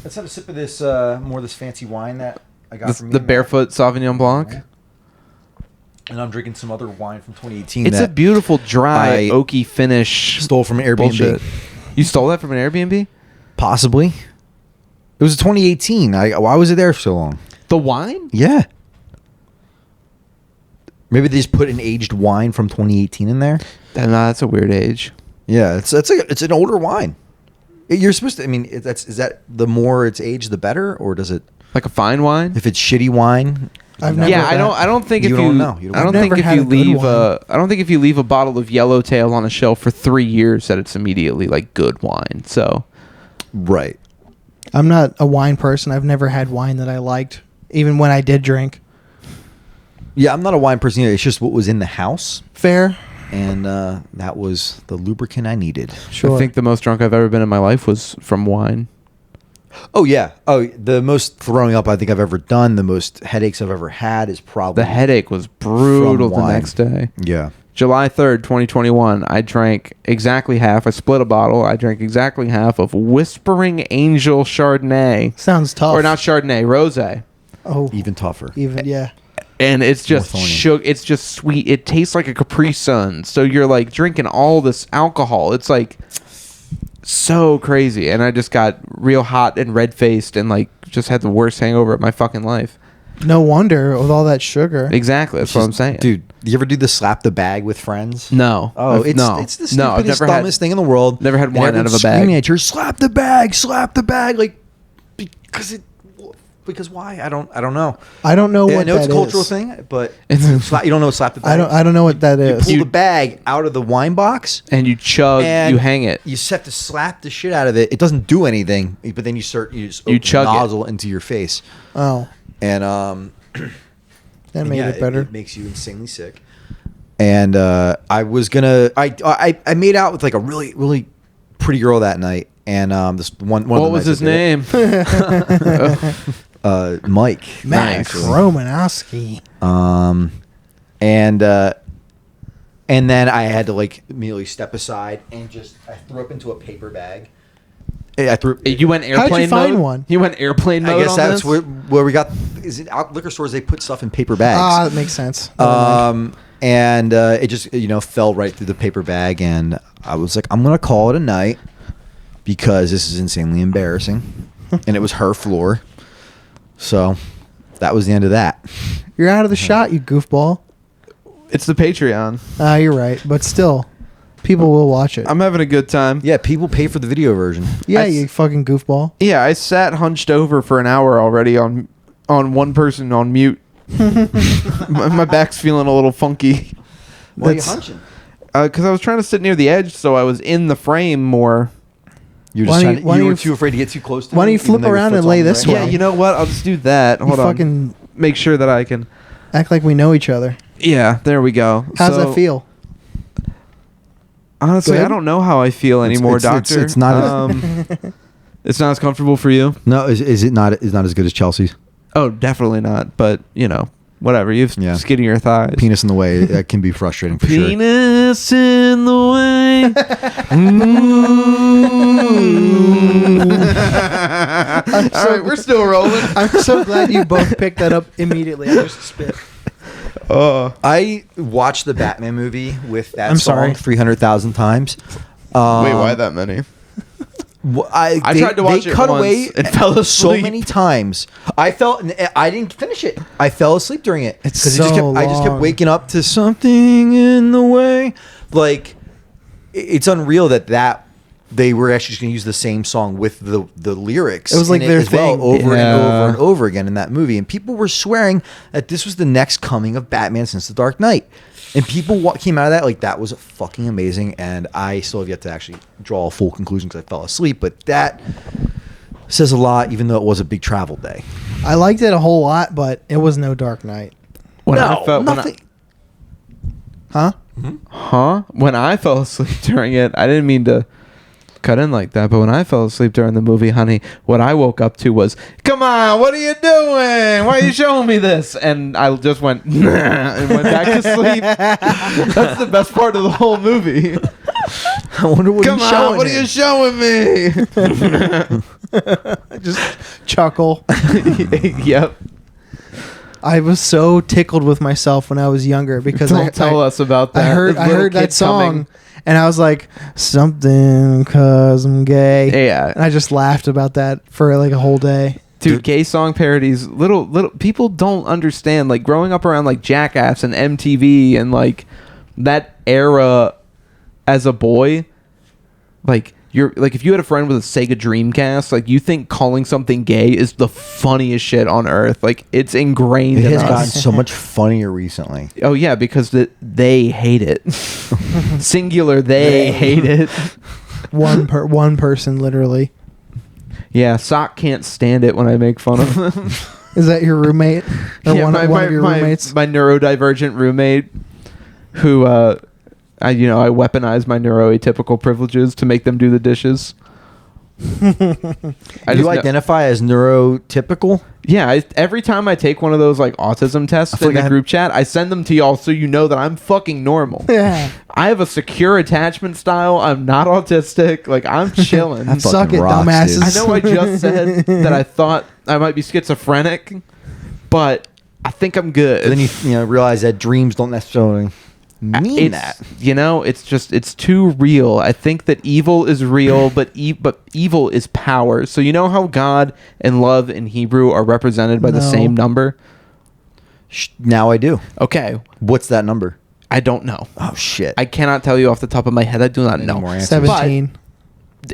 Let's have a sip of this this fancy wine that I got from you. The Barefoot Sauvignon Blanc. And I'm drinking some other wine from 2018. It's a beautiful, dry, oaky finish. Stole from Airbnb. Bullshit. You stole that from an Airbnb? Possibly. It was 2018. Why was it there for so long? The wine? Yeah. Maybe they just put an aged wine from 2018 in there. No, that's a weird age. Yeah, it's an older wine. You're supposed to. I mean, is that the more it's aged, the better, or does it like a fine wine? If it's shitty wine, I've never. Yeah, I don't think if you. Don't know. I don't think if you leave I don't think if you leave a bottle of Yellowtail on a shelf for 3 years that it's immediately like good wine. So. Right. I'm not a wine person. I've never had wine that I liked, even when I did drink. Yeah, I'm not a wine person either. It's just what was in the house. Fair. And that was the lubricant I needed. Sure. I think the most drunk I've ever been in my life was from wine. Oh, yeah. Oh, the most throwing up I think I've ever done, the most headaches I've ever had is probably... The headache was brutal the next day. Yeah. July 3rd, 2021, I drank exactly half. I split a bottle. I drank exactly half of Whispering Angel Chardonnay. Sounds tough. Or not Chardonnay, Rosé. Oh. Even tougher. Yeah. And it's just it's just sweet. It tastes like a Capri Sun. So you're like drinking all this alcohol. It's like so crazy. And I just got real hot and red faced and like just had the worst hangover of my fucking life. No wonder with all that sugar. Exactly. That's what I'm saying. Dude, you ever do the slap the bag with friends? No. Oh, it's the stupidest, dumbest thing in the world. Never had wine out of a bag. Screaming at you, slap the bag, like because why? I don't know. I don't know what that is. I know it's a cultural thing, but you don't know what slap the bag. I don't know what that is. You pull the bag out of the wine box and you chug. You hang it. You just have to slap the shit out of it. It doesn't do anything, but then you chug the nozzle into your face. Oh, and that made it better. It makes you insanely sick. And I was gonna. I made out with like a really really pretty girl that night, and this one. What was his name? Mike. Mac Romanosky. And then I had to like immediately step aside and I threw up into a paper bag. You went airplane mode? How'd you find one? You went airplane mode. I guess that's where we got. Is it liquor stores? They put stuff in paper bags. Ah, that makes sense. And it just fell right through the paper bag, and I was like, I'm gonna call it a night because this is insanely embarrassing, and it was her floor. So that was the end of that. You're out of the shot, you goofball. It's the Patreon. You're right, but still, people will watch it. I'm having a good time. Yeah, people pay for the video version. Yeah, you fucking goofball. Yeah, I sat hunched over for an hour already on one person on mute. my back's feeling a little funky. Why are you hunching? Because I was trying to sit near the edge, so I was in the frame more. You were too afraid to get too close to me? Why don't you flip around and lay this way? Yeah, you know what? I'll just do that. Hold on. Fucking make sure that I can act like we know each other. Yeah, there we go. How's that feel? Honestly, I don't know how I feel anymore, doctor. It's not. It's not as comfortable for you. No, is it not? Is not as good as Chelsea's? Oh, definitely not. But whatever. You have skin in your thighs. Penis in the way. That can be frustrating for sure. Penis in the way. All right, we're still rolling. I'm so glad you both picked that up immediately. I just spit. I watched the Batman movie with that song 300,000 times. Wait, why that many? I tried to watch it cut once away and fell asleep so many times. I didn't finish it. I fell asleep during it. It's so I just kept waking up to something in the way. Like, it's unreal that they were actually just going to use the same song with the lyrics. It was like their thing. Over and over and over again in that movie. And people were swearing that this was the next coming of Batman since The Dark Knight. And people came out of that like that was fucking amazing. And I still have yet to actually draw a full conclusion because I fell asleep. But that says a lot, even though it was a big travel day. I liked it a whole lot, but it was no Dark Knight. When I fell asleep during it, I didn't mean to cut in like that, but when I fell asleep during the movie, honey, what I woke up to was, come on, what are you doing? Why are you showing me this? And I just went, and went back to sleep. That's the best part of the whole movie. I wonder what Come he's on, showing what are him. you showing me? Just chuckle. Yep. I was so tickled with myself when I was younger because Don't tell us about that. I heard This little that kid song coming. and I was like, something 'cause I'm gay. Yeah. And I just laughed about that for like a whole day. Dude, gay song parodies, little people don't understand. Like growing up around like Jackass and MTV and like that era as a boy, like you're like if you had a friend with a Sega Dreamcast, like you think calling something gay is the funniest shit on earth. Like it's ingrained It in has us. gotten so much funnier recently. Oh yeah, because they hate it. Singular, they hate it. One person literally. Yeah, Sock can't stand it when I make fun of him. Is that your roommate or Yeah, one of your roommates? my neurodivergent roommate, who I weaponize my neuroatypical privileges to make them do the dishes. Do you identify as neurotypical? Yeah, every time I take one of those like autism tests in the group chat, I send them to y'all so you know that I'm fucking normal. Yeah. I have a secure attachment style. I'm not autistic. Like I'm chilling. That Suck fucking it, rocks, dumbasses. dude. I know I just said that I thought I might be schizophrenic, but I think I'm good. Then you realize that dreams don't necessarily mean that. It's too real. I think that evil is real, but evil is power. So you know how God and love in Hebrew are represented by the No. same number? Now I do. Okay, What's that number? I don't know. Oh shit! I cannot tell you off the top of my head. I do not Any know. more answers? 17.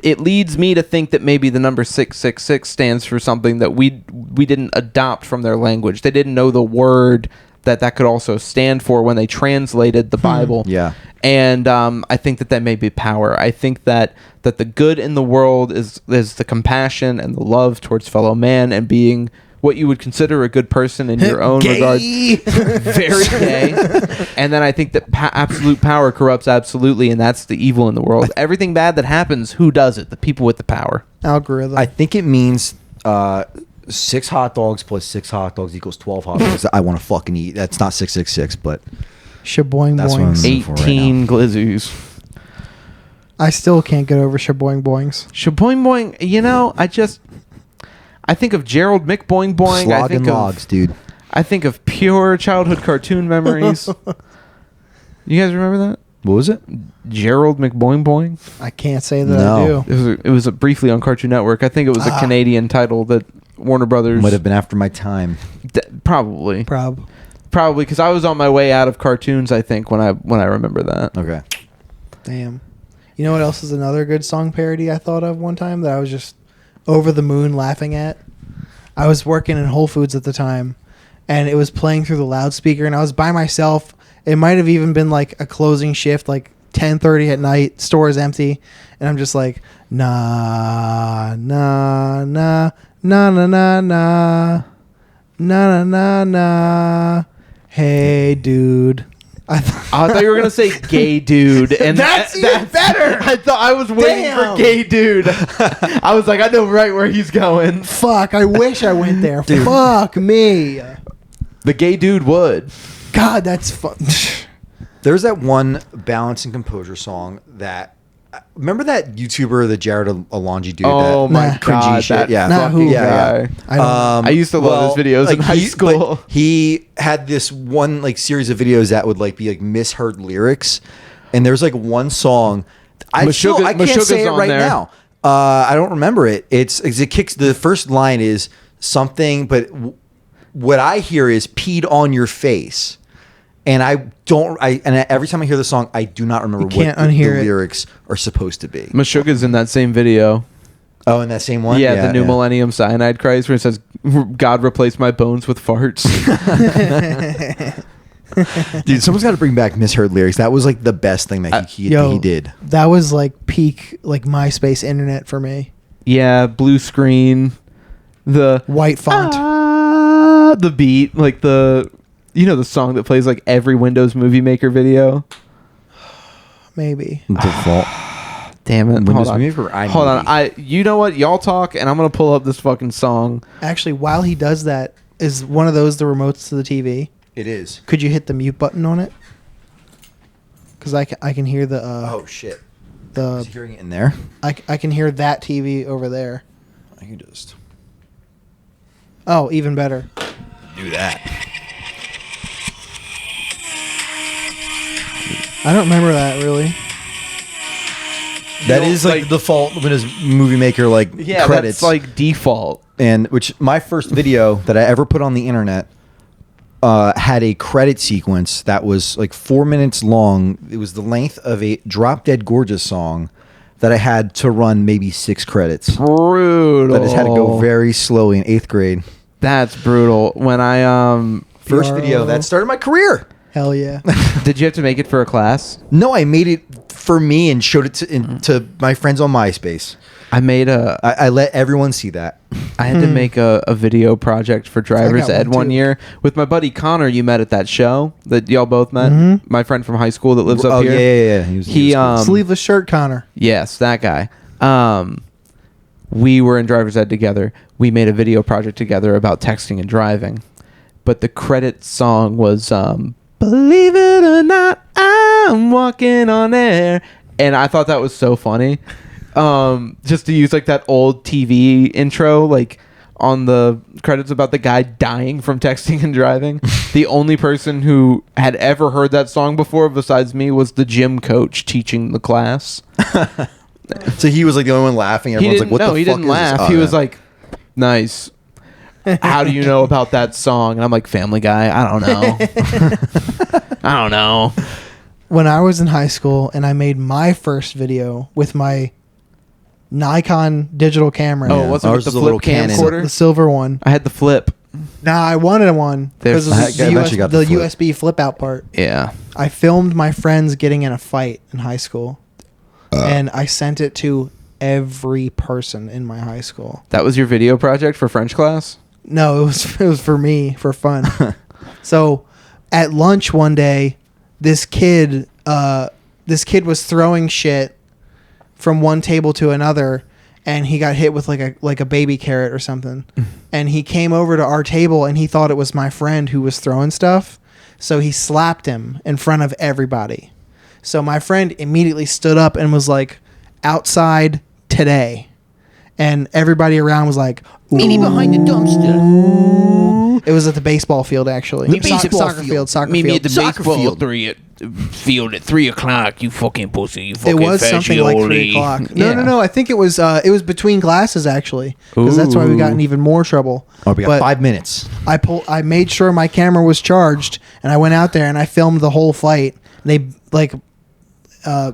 It leads me to think that maybe the number 666 stands for something that we didn't adopt from their language. They didn't know the word that could also stand for when they translated the Bible. Yeah. And I think that may be power. I think that the good in the world is the compassion and the love towards fellow man and being what you would consider a good person in your own regards. Very gay. And then I think that absolute power corrupts absolutely, and that's the evil in the world. Everything bad that happens, who does it? The people with the power. Algorithm. I think it means 6 hot dogs plus 6 hot dogs equals 12 hot dogs that I want to fucking eat. That's not 666, but Shaboing That's what I'm boings. looking for right 18 glizzies. I still can't get over shaboing boings. Shaboing boing, I think of Gerald McBoing Boing. I slogging think logs, dude. I think of pure childhood cartoon memories. You guys remember that? What was it? Gerald McBoing Boing? I can't say that No. I do. It was briefly on Cartoon Network. I think it was a Canadian title that Warner Brothers Might have been after my time. probably Probably because I was on my way out of cartoons. I think when I remember that. Okay. Damn. You know what else is another good song parody I thought of one time that I was just over the moon laughing at? I was working in Whole Foods at the time, and it was playing through the loudspeaker, and I was by myself. It might have even been like a closing shift, like 10:30 at night, store is empty, and I'm just like, na na na na na na na na na na. Hey, dude. I thought you were gonna say "gay dude," and That's even better! I thought I was waiting Damn! for "gay dude." I was like, I know right where he's going. Fuck, I wish I went there. Fuck me. The gay dude would. God, that's fun. There's that one balance and composure song that. Remember that YouTuber, the Jared Alonji dude? Oh that my Nah. cringy god, shit. that Yeah. Nah, fucking who? guy. I don't I used to love his videos in high school. But he had this one like series of videos that would like be like misheard lyrics, and there's like one song. I can't Meshuggah's say it on right there. now. I don't remember it. It kicks. The first line is something, but what I hear is "peed on your face." And every time I hear the song, I do not remember what can't the unhear it. lyrics are supposed to be. Meshuggah's in that same video. Oh, in that same one? Yeah, the New Millennium Cyanide Christ, where it says, "God replaced my bones with farts." Dude, someone's got to bring back misheard lyrics. That was like the best thing that he did. That was like peak like MySpace internet for me. Yeah, blue screen, the White font. the beat, like the song that plays like every Windows Movie Maker video. Maybe. Default. Damn it! Windows Hold on. Movie or iMovie? Hold on. You know what? Y'all talk, and I'm gonna pull up this fucking song. Actually, while he does that, is one of those the remotes to the TV? It is. Could you hit the mute button on it? Because I can hear the. Oh shit! Is he hearing it in there? I can hear that TV over there. I can just Oh, even better. do that. I don't remember that really. That is like the default Windows Movie Maker Yeah, credits. that's like default. And which my first video that I ever put on the internet had a credit sequence that was like 4 minutes long. It was the length of a Drop Dead Gorgeous song that I had to run maybe 6 credits. Brutal. I just had to go very slowly in 8th grade. That's brutal. When I First video that started my career. Hell yeah. did you have to make it for a class? No, I made it for me and showed it to my friends on MySpace. I made I let everyone see that. I had to make a video project for driver's got ed one one too. year with my buddy Connor. You met at that show that y'all both met. Mhm. My friend from high school that lives up Oh here. yeah. He Sleeveless shirt, Connor. yes, that guy. We were in driver's ed together. We made a video project together about texting and driving. But the credit song was "Believe It or Not, I'm Walking on Air," and I thought that was so funny. Just to use like that old TV intro, like on the credits about the guy dying from texting and driving. The only person who had ever heard that song before besides me was the gym coach teaching the class. So he was like the only one laughing. Everyone's like, "What the fuck he didn't is laugh. this?" He was like, "Nice. How do you know about that song?" And I'm like, "Family Guy. I don't know. I don't know." When I was in high school and I made my first video with my Nikon digital camera. Oh, was it Ours with the was a little flip Canon. camcorder? The silver one. I had the flip. Nah, I wanted one because There's- of the, I eventually got the flip. USB flip out part. Yeah. I filmed my friends getting in a fight in high school, and I sent it to every person in my high school. That was your video project for French class? No, it was for me for fun. So, at lunch one day, this kid was throwing shit from one table to another, and he got hit with like a baby carrot or something. And he came over to our table and he thought it was my friend who was throwing stuff. So he slapped him in front of everybody. So my friend immediately stood up and was like, "Outside today." And everybody around was like, Meet me behind the dumpster. it was at the baseball field actually. The baseball soccer field. Soccer Meet me field. at the Soccer baseball field. field at 3 o'clock. You fucking pussy. You fucking It was something like 3 fagioli. o'clock. Yeah. No. I think it was between classes actually, because that's why we got in even more trouble. Oh, we got But 5 minutes. I made sure my camera was charged, and I went out there and I filmed the whole fight. They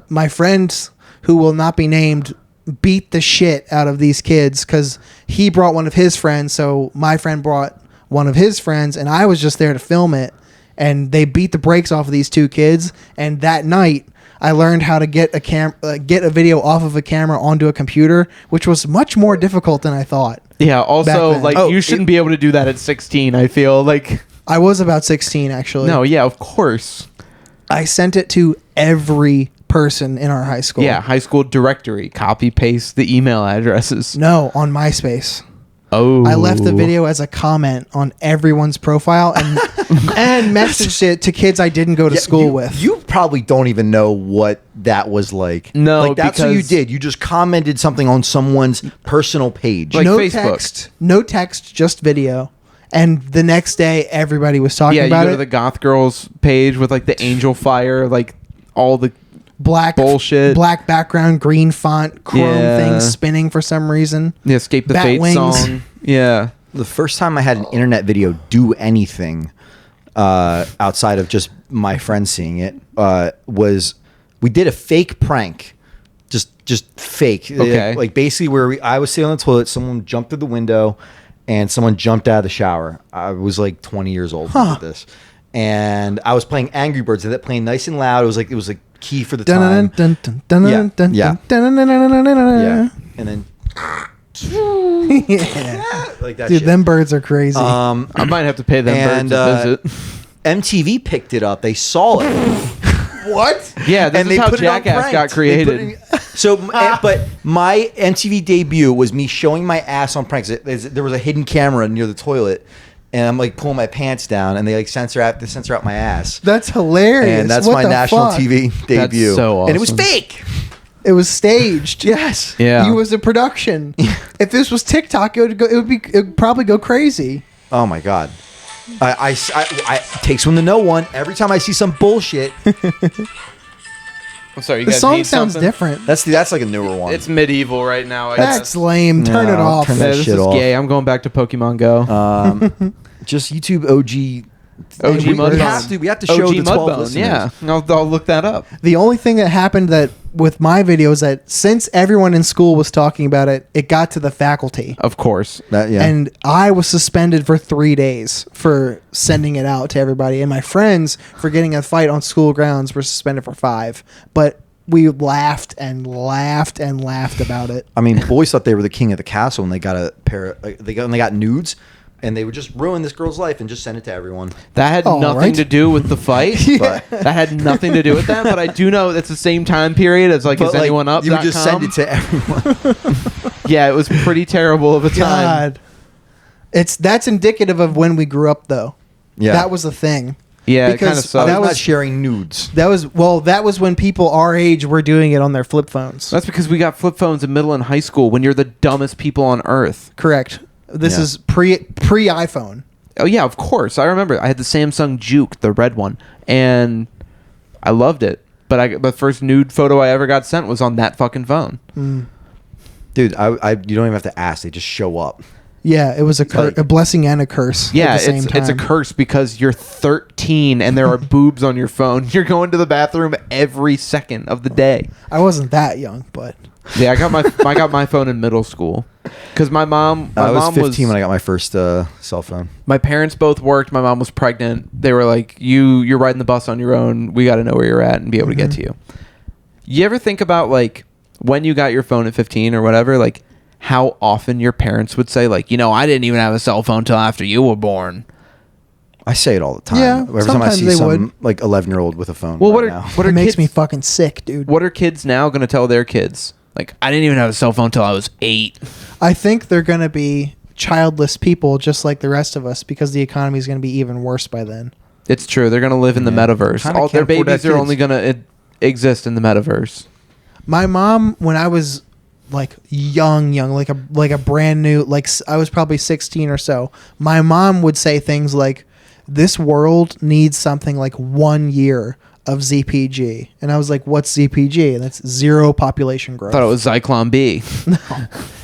my friends who will not be named beat the shit out of these kids because he brought one of his friends, so my friend brought one of his friends, and I was just there to film it. And they beat the brakes off of these two kids. And that night, I learned how to get a video off of a camera onto a computer, which was much more difficult than I thought. Yeah, also, then. like, Oh, you shouldn't be able to do that at 16, I feel. Like, I was about 16, actually. no, yeah, of course. I sent it to every person in our high school. Yeah, high school directory. Copy, paste the email addresses. No, on MySpace. Oh. I left the video as a comment on everyone's profile and messaged it to kids I didn't go to school with. You probably don't even know what that was like. No, like that's what you because- did. You just commented something on someone's personal page. Like no Facebook. no text, just video. And the next day, everybody was talking Yeah, you about go it. to the Goth Girls page with, like, the angel fire, like, all the... Black bullshit. black background, green font, chrome Yeah. thing spinning for some reason. The Escape the Bat Fate wings. song. Yeah. The first time I had an internet video do anything outside of just my friends seeing it was we did a fake prank. Just fake. Okay. Like basically where I was sitting on the toilet, someone jumped through the window and someone jumped out of the shower. I was like 20 years old when I did this. And I was playing Angry Birds. I had that playing nice and loud. It was like key for the time. Yeah. Yeah. Yeah. And then Yeah. like that Dude, shit. them birds are crazy. I might have to pay them And, birds a visit. MTV picked it up. They saw it. What? Yeah, this is how Jackass got created. But my MTV debut was me showing my ass on pranks. There was a hidden camera near the toilet, and I'm like pulling my pants down, and they censor out my ass. That's hilarious. And that's What my the national fuck? TV debut. so And it was awesome. fake. It was staged. Yes. Yeah. It was a production. If this was TikTok, it would probably go crazy. Oh my god. It takes one to know one. Every time I see some bullshit, I'm sorry. You The guys song need sounds something? different. that's like a newer one. It's medieval right now. I That's guess. lame. Turn it No, off. turn Yeah, that this shit is off. gay. I'm going back to Pokemon Go. Just YouTube OG. OG we Mudbone. we have to show OG the 12 Mudbone. listeners. Yeah, I'll look that up. The only thing that happened that with my videos that since everyone in school was talking about it, it got to the faculty. Of course. And I was suspended for 3 days for sending it out to everybody. And my friends, for getting a fight on school grounds, were suspended for 5. But we laughed and laughed and laughed about it. I mean, boys thought they were the king of the castle when they got a pair. They got nudes, and they would just ruin this girl's life and just send it to everyone. That had Oh, nothing right. to do with the fight. But That had nothing to do with that. But I do know it's the same time period as like, is anyone up? You would just send it to everyone. Yeah, it was pretty terrible of a time. God. That's indicative of when we grew up, though. Yeah, That was the thing. Yeah, it Because kind of I sucked. was that not was- sharing nudes. That was when people our age were doing it on their flip phones. That's because we got flip phones in middle and high school when you're the dumbest people on earth. Correct. This Yeah. is pre iPhone. Oh yeah, of course. I remember I had the Samsung Juke, the red one, and I loved it. But the first nude photo I ever got sent was on that fucking phone. Dude, you don't even have to ask; they just show up. Yeah, it was like- a blessing and a curse. Yeah, at the same it's a time. curse because you're 13 and there are boobs on your phone. You're going to the bathroom every second of the day. I wasn't that young, but Yeah, I got my phone in middle school because my mom I was mom 15 when I got my first cell phone. my parents both worked. My mom was pregnant. They were like, you're riding the bus on your own. We got to know where you're at and be able to get to you. You ever think about like when you got your phone at 15 or whatever, like how often your parents would say like, I didn't even have a cell phone till after you were born. I say it all the time. Yeah, Every time I sometimes see they some would. like 11-year-old with a phone. Well, right now. what are it makes kids, me fucking sick, dude. what are kids now going to tell their kids? Like, I didn't even have a cell phone till I was 8. I think they're gonna be childless people just like the rest of us because the economy is gonna be even worse by then. It's true. They're going to live in the Yeah. metaverse. Kinda All their can't afford to have babies are kids. only going to exist in the metaverse. My mom, when I was like young, like a brand new, I was probably 16 or so. My mom would say things like, "This world needs something like 1 year of ZPG," and I was like, "What's ZPG?" And that's zero population growth. I thought it was Zyklon B.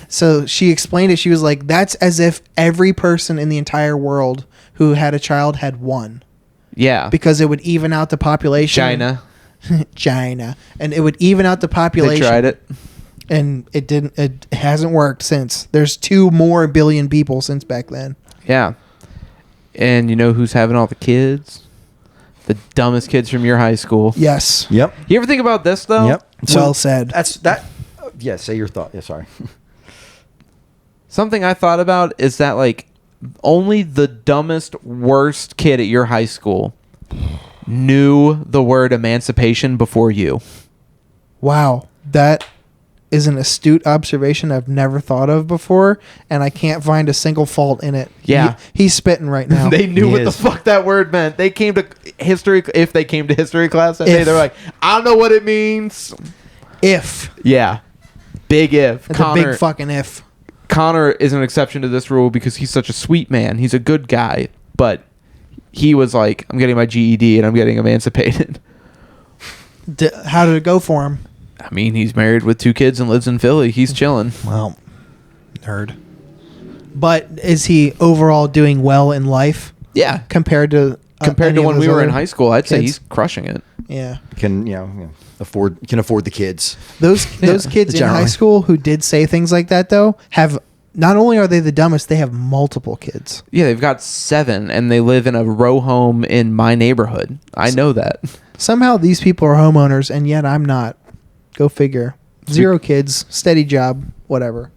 So she explained it. She was like, "That's as if every person in the entire world who had a child had one, Yeah. because it would even out the population." China, and it would even out the They population. tried it. And it didn't. It hasn't worked since. There's 2 more billion people since back then. Yeah. And you know who's having all the kids? The dumbest kids from your high school. Yes. Yep. You ever think about this though? Yep. Well said. That's that. Yeah. Say your thought. Yeah. Sorry. Something I thought about is that like only the dumbest, worst kid at your high school knew the word emancipation before you. Wow, that is an astute observation I've never thought of before, and I can't find a single fault in it. Yeah. He's spitting right now. They knew He what is. the fuck that word meant. They came to history. If they came to history class that day, If. they're like, I don't know what it means. If Yeah. Big if. it's a big fucking if. Connor is an exception to this rule because he's such a sweet man. He's a good guy, but he was like, I'm getting my GED and I'm getting emancipated. How did it go for him? I mean, he's married with 2 kids and lives in Philly. He's chilling. Well, nerd. But is he overall doing well in life Yeah. compared to Compared to any of when those we were in other high school, I'd say kids? he's crushing it. Yeah. Can afford the kids. Those kids in Generally. high school who did say things like that though have not only are they the dumbest, they have multiple kids. Yeah, they've got 7 and they live in a row home in my neighborhood. I know that. Somehow these people are homeowners and yet I'm not. Go figure. 0 kids, steady job, whatever.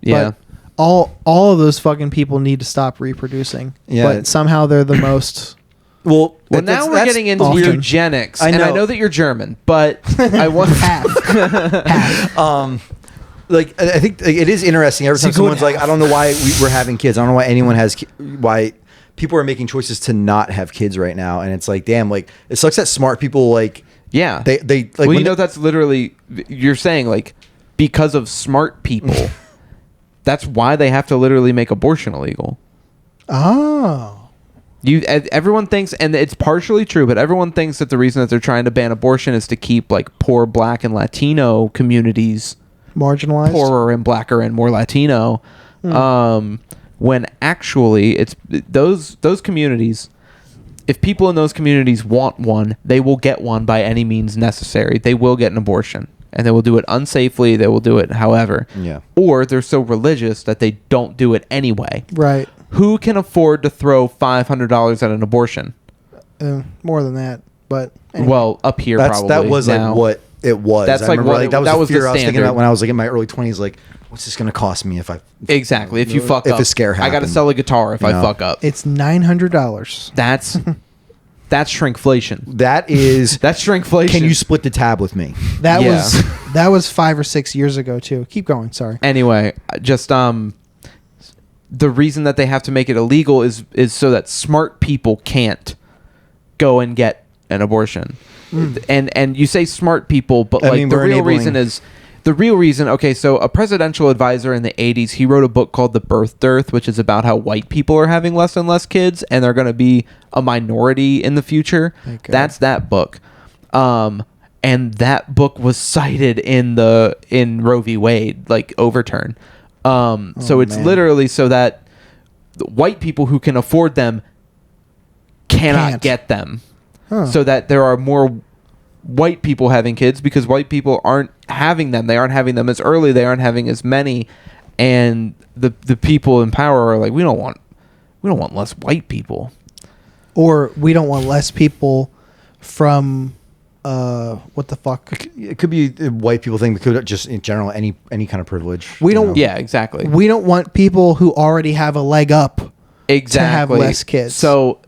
Yeah. But all of those fucking people need to stop reproducing. Yeah. But somehow they're the most. Well, That's- now we're that's getting into often. eugenics. I And I know. know that you're German, but I want Half. Like I think it is interesting. Every time good someone's like, half. I don't know why we're having kids. I don't know why anyone has. Why people are making choices to not have kids right now. And it's like, damn, like it sucks that smart people like Yeah. They like. Well, when you know, that's literally, you're saying, like, because of smart people, that's why they have to literally make abortion illegal. Oh. Everyone thinks, and it's partially true, but everyone thinks that the reason that they're trying to ban abortion is to keep, like, poor Black and Latino communities Marginalized. poorer and blacker and more Latino. When actually it's those communities, if people in those communities want one, they will get one by any means necessary. They will get an abortion, and they will do it unsafely. They will do it however. Yeah. Or they're so religious that they don't do it anyway. Right. Who can afford to throw $500 at an abortion? More than that, but anyway. Well, up here probably. That was now. like what it was. That's I like remember, what that was that the was the fear I was thinking standard. about when I was like in my early 20s. Like, what's this going to cost me if I? Exactly. If you fuck up, if a scare I got to happened, sell a guitar if you I know? fuck up. It's $900. That's shrinkflation. That is. That's shrinkflation. Can you split the tab with me? That was 5 or 6 years ago too. Keep going. Sorry. Anyway, just the reason that they have to make it illegal is so that smart people can't go and get an abortion. And you say smart people, but like the real reason is okay, so a presidential advisor in the 80s, he wrote a book called The Birth Dearth, which is about how white people are having less and less kids and they're going to be a minority in the future. That's that book. And that book was cited in Roe v. Wade, like overturn. So it's literally so that the white people who can afford them cannot get them. So that there are more white people having kids because white people aren't having them. They aren't having them as early. They aren't having as many. And the people in power are like, we don't want less white people. Or we don't want less people from what the fuck? It could be a white people thing. It could just in general any kind of privilege. We don't. Yeah, exactly. We don't want people who already have a leg up exactly to have less kids. So,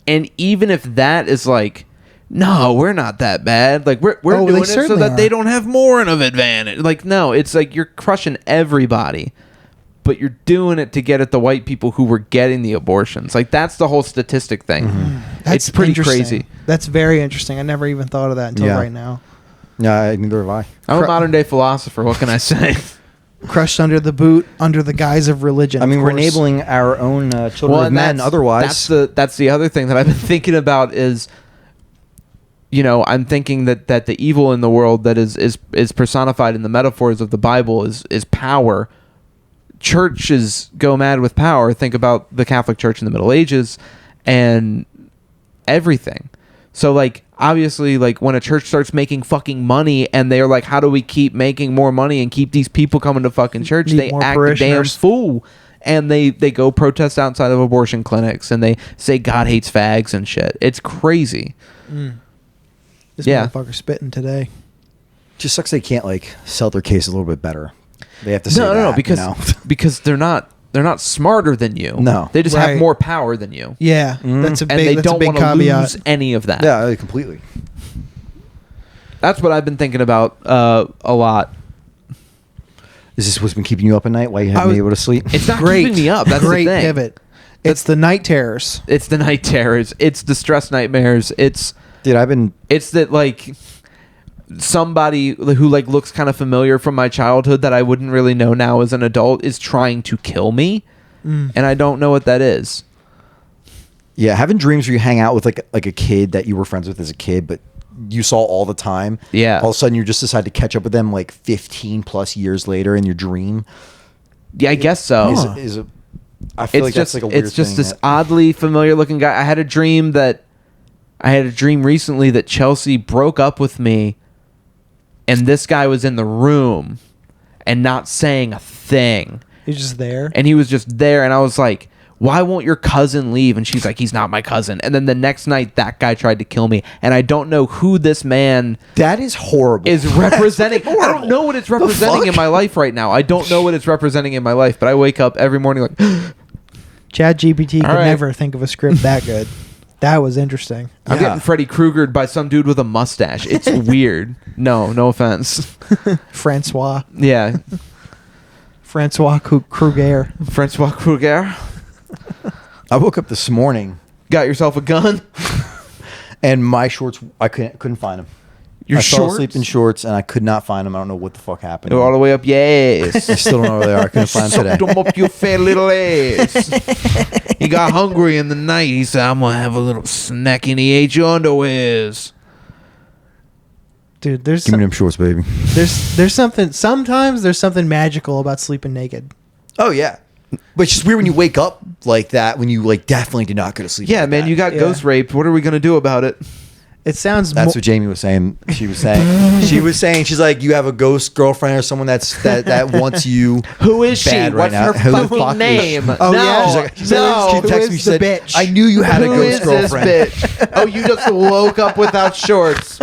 and even if that is like, no, we're not that bad. Like we're doing it so that they don't have more of an advantage. Like no, it's like you're crushing everybody, but you're doing it to get at the white people who were getting the abortions. Like that's the whole statistic thing. That's it's pretty crazy. That's very interesting. I never even thought of that until right now. Yeah, neither have I. I'm a modern day philosopher. What can I say? Crushed under the boot, under the guise of religion. I mean, we're enabling our own children of men. Otherwise, that's the other thing that I've been thinking about is, you know, I'm thinking that the evil in the world that is personified in the metaphors of the Bible is power. Churches go mad with power. Think about the Catholic Church in the Middle Ages and everything. So, like, obviously, like, when a church starts making fucking money and they're like, how do we keep making more money and keep these people coming to fucking church? They act a damn fool. And they go protest outside of abortion clinics and they say God hates fags and shit. It's crazy. This motherfucker spitting today. Just sucks they can't, like, sell their case a little bit better. They have to say no, because you know? because they're not smarter than you. No. They just have more power than you. Yeah, that's a big, and they don't want to lose any of that. Yeah, completely. That's what I've been thinking about a lot. Is this what's been keeping you up at night? Why you haven't been able to sleep? It's not keeping me up. That's great the thing. pivot. It's the night terrors. It's the night terrors. It's the stress nightmares. It's that, like, somebody who, like, looks kind of familiar from my childhood that I wouldn't really know now as an adult is trying to kill me, and I don't know what that is. Yeah, having dreams where you hang out with like a kid that you were friends with as a kid, but you saw all the time. Yeah. All of a sudden, you just decide to catch up with them like 15 plus years later in your dream. Yeah, I guess so. I feel like that's like a weird thing. It's just this oddly familiar looking guy. I had a dream recently that Chelsea broke up with me, and this guy was in the room and not saying a thing. He's just there? And he was just there, and I was like, why won't your cousin leave? And she's like, he's not my cousin. And then the next night, that guy tried to kill me, and I don't know who this man... That is horrible. ...is representing. I don't know what it's representing in my life right now. I don't know what it's representing in my life, but I wake up every morning like... ChatGPT could never think of a script that good. That was interesting. I'm getting Freddy Kruegered by some dude with a mustache. It's weird. No offense. Francois. Yeah. Francois Kruger. Francois Kruger. I woke up this morning. Got yourself a gun? And my shorts, I couldn't find them. Your I shorts? fell asleep in shorts, and I could not find them. I don't know what the fuck happened. All the way up, yes. I still don't know where they are. I couldn't find them Sucked today. them up your fat little ass. He got hungry in the night. He said, I'm going to have a little snack, and he ate your underwears. Dude, there's Give me them shorts, baby. there's something. Sometimes there's something magical about sleeping naked. Oh, yeah. But it's just weird when you wake up like that, when you like definitely did not go to sleep. Yeah, like man, that. you got Yeah. ghost raped. What are we going to do about it? It sounds. That's what Jamie was saying. She was saying, she's like, you have a ghost girlfriend or someone that wants you. Who is she? bad right What's now. her Who the fucking fuck is name? she? Oh, no, yeah? She's like, no. she Who texted is me, the said, bitch? I knew you had a Who ghost is girlfriend. this bitch? Oh, you just woke up without shorts.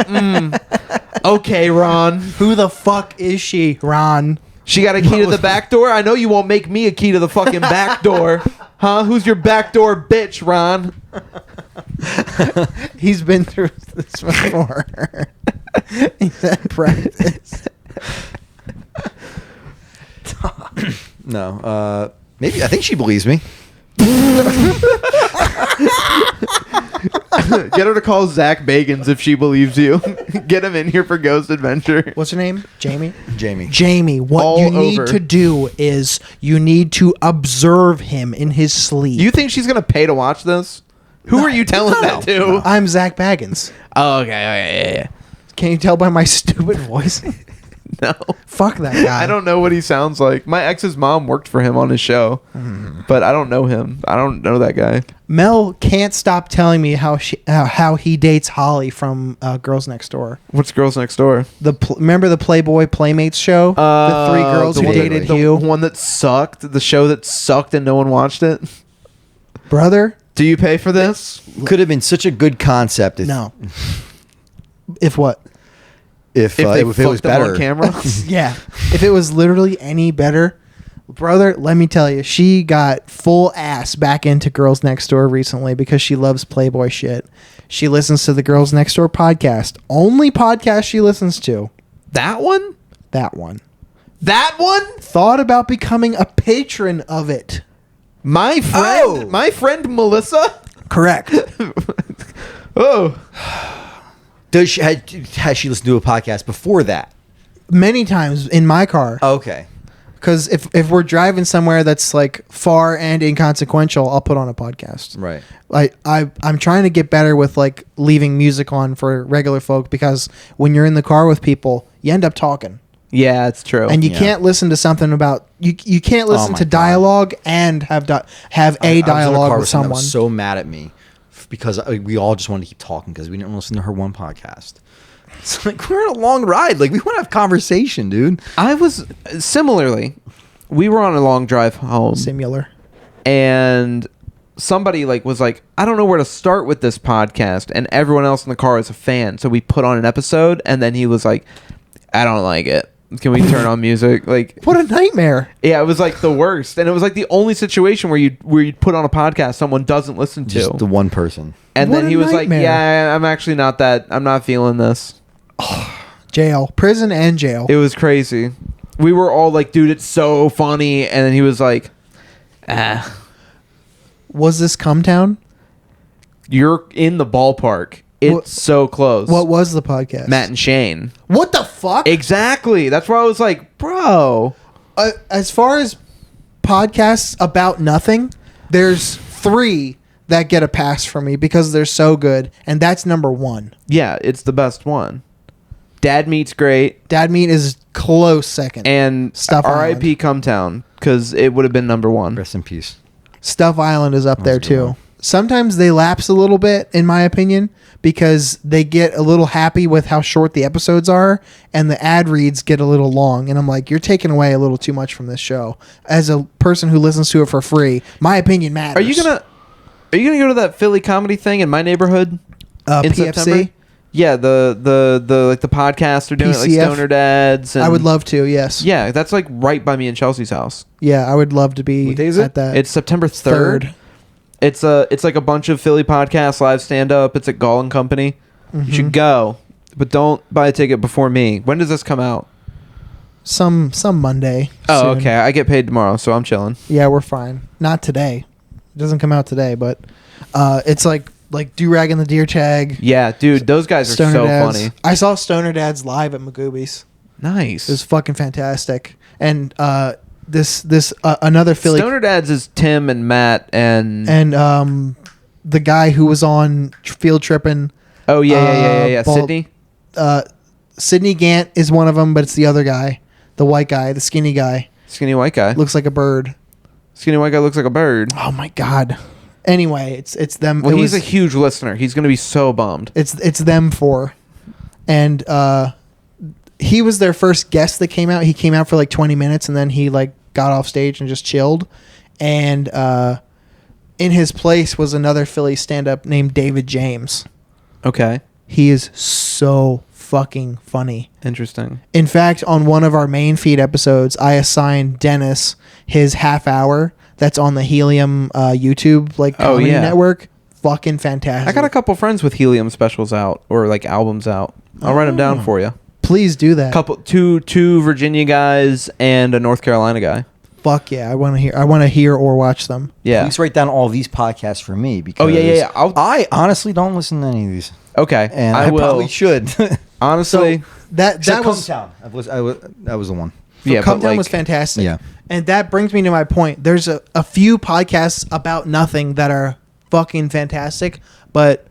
Okay, Ron. Who the fuck is she, Ron? She got a key to the back door? I know you won't make me a key to the fucking back door. Huh? Who's your back door bitch, Ron? He's been through this before. He's at practice. No, maybe I think she believes me. Get her to call Zach Bagans if she believes you. Get him in here for Ghost Adventure. What's her name? Jamie? Jamie. Jamie, what All you need over. to do is you need to observe him in his sleep. You think she's gonna pay to watch this? Who are you telling that to? I'm Zach Baggins. Oh, okay, yeah. Can you tell by my stupid voice? No. Fuck that guy. I don't know what he sounds like. My ex's mom worked for him on his show, but I don't know him. I don't know that guy. Mel can't stop telling me how he dates Holly from Girls Next Door. What's Girls Next Door? Remember the Playboy Playmates show? The three girls who one- dated the you, one that sucked, the show that sucked and no one watched it. brother. Do you pay for this? Could have been such a good concept if No. If what? if If they it was fucked them better. on camera? Yeah. If it was literally any better, brother, let me tell you, she got full ass back into Girls Next Door recently because she loves Playboy shit. She listens to the Girls Next Door podcast. Only podcast she listens to. That one? That one. That one? Thought about becoming a patron of it. My friend Melissa? Correct. Oh. Has she listened to a podcast before that? Many times in my car. Okay. Because if we're driving somewhere that's like far and inconsequential, I'll put on a podcast. Right. I'm trying to get better with like leaving music on for regular folk because when you're in the car with people, you end up talking. Yeah, it's true. And you Yeah. can't listen to something about you can't listen my to God. dialogue and have a I was in a dialogue car with someone someone. that was so mad at me because we all just wanted to keep talking because we didn't listen to her one podcast. It's like we're on a long ride. Like we want to have conversation, dude. I was similarly. We were on a long drive home, Similar. and somebody was like, I don't know where to start with this podcast, and everyone else in the car is a fan. So we put on an episode, and then he was like, I don't like it. Can we turn on music? Like, What a nightmare. yeah, it was like the worst, and it was like the only situation where you'd put on a podcast someone doesn't listen to, Just the one person. and What then a he was like, nightmare. yeah, I'm actually not that. I'm not feeling this. Jail. Prison and jail. It was crazy. We were all like, dude, it's so funny, and then he was like, Was this Cumtown? you're in the ballpark. It's What- so close. What was the podcast? Matt and Shane. What the fuck? Exactly. That's where I was like, bro. As far as podcasts about nothing, there's 3 that get a pass from me because they're so good, and that's number 1. Yeah, it's the best one. Dad Meat's great, Dad Meat is close second. and Stuff R.I.P. Cumtown, because it would have been number 1. Rest in peace. Stuff Island is up there a good too. one. Sometimes they lapse a little bit, in my opinion, because they get a little happy with how short the episodes are, and the ad reads get a little long. And I'm like, you're taking away a little too much from this show. As a person who listens to it for free, my opinion matters. Are you gonna go to that Philly comedy thing in my neighborhood in PFC? September? Yeah, the podcast they're doing it, like PCF? Stoner Dads. And I would love to. Yes. Yeah, that's like right by me and Chelsea's house. Yeah, I would love to be What day is at it? that. It's September 3rd. It's like a bunch of Philly podcasts, live stand up. It's at Gall and Company. You should go, but don't buy a ticket before me. When does this come out? Some Monday. Oh, soon. okay. I get paid tomorrow, so I'm chilling. Yeah, we're fine. Not today. It doesn't come out today, but it's like like Do-Rag and the Deer Tag. Yeah, dude, those guys are Stoner so Dads. funny. I saw Stoner Dads live at Magoobies. Nice. It was fucking fantastic. And this another Philly Stoner Dads is Tim and Matt and the guy who was on Field Trippin'. oh yeah. Bald- Sydney. Sidney Gant is one of them, but it's the other guy, the white guy, the skinny guy. Skinny white guy. Looks like a bird. Skinny white guy looks like a bird. Oh my god. Anyway, it's them. Well, he's a huge listener. He's gonna be so bummed. It's them four, and he was their first guest that came out. He came out for like 20 minutes, and then he like got off stage and just chilled. And in his place was another Philly stand-up named David James. Okay. He is so fucking funny. Interesting. In fact, on one of our main feed episodes, I assigned Dennis his half hour that's on the Helium YouTube like comedy network. Fucking fantastic. I got a couple friends with Helium specials out or like albums out. I'll write them down for you. Please do that. Two Virginia guys and a North Carolina guy. Fuck yeah, I want to hear or watch them. Yeah. Please write down all these podcasts for me because yeah. I honestly don't listen to any of these. Okay. And I will. probably should. Honestly. So that was That was the one. Yeah, Come but Down like, was fantastic. Yeah. And that brings me to my point. There's a few podcasts about nothing that are fucking fantastic, but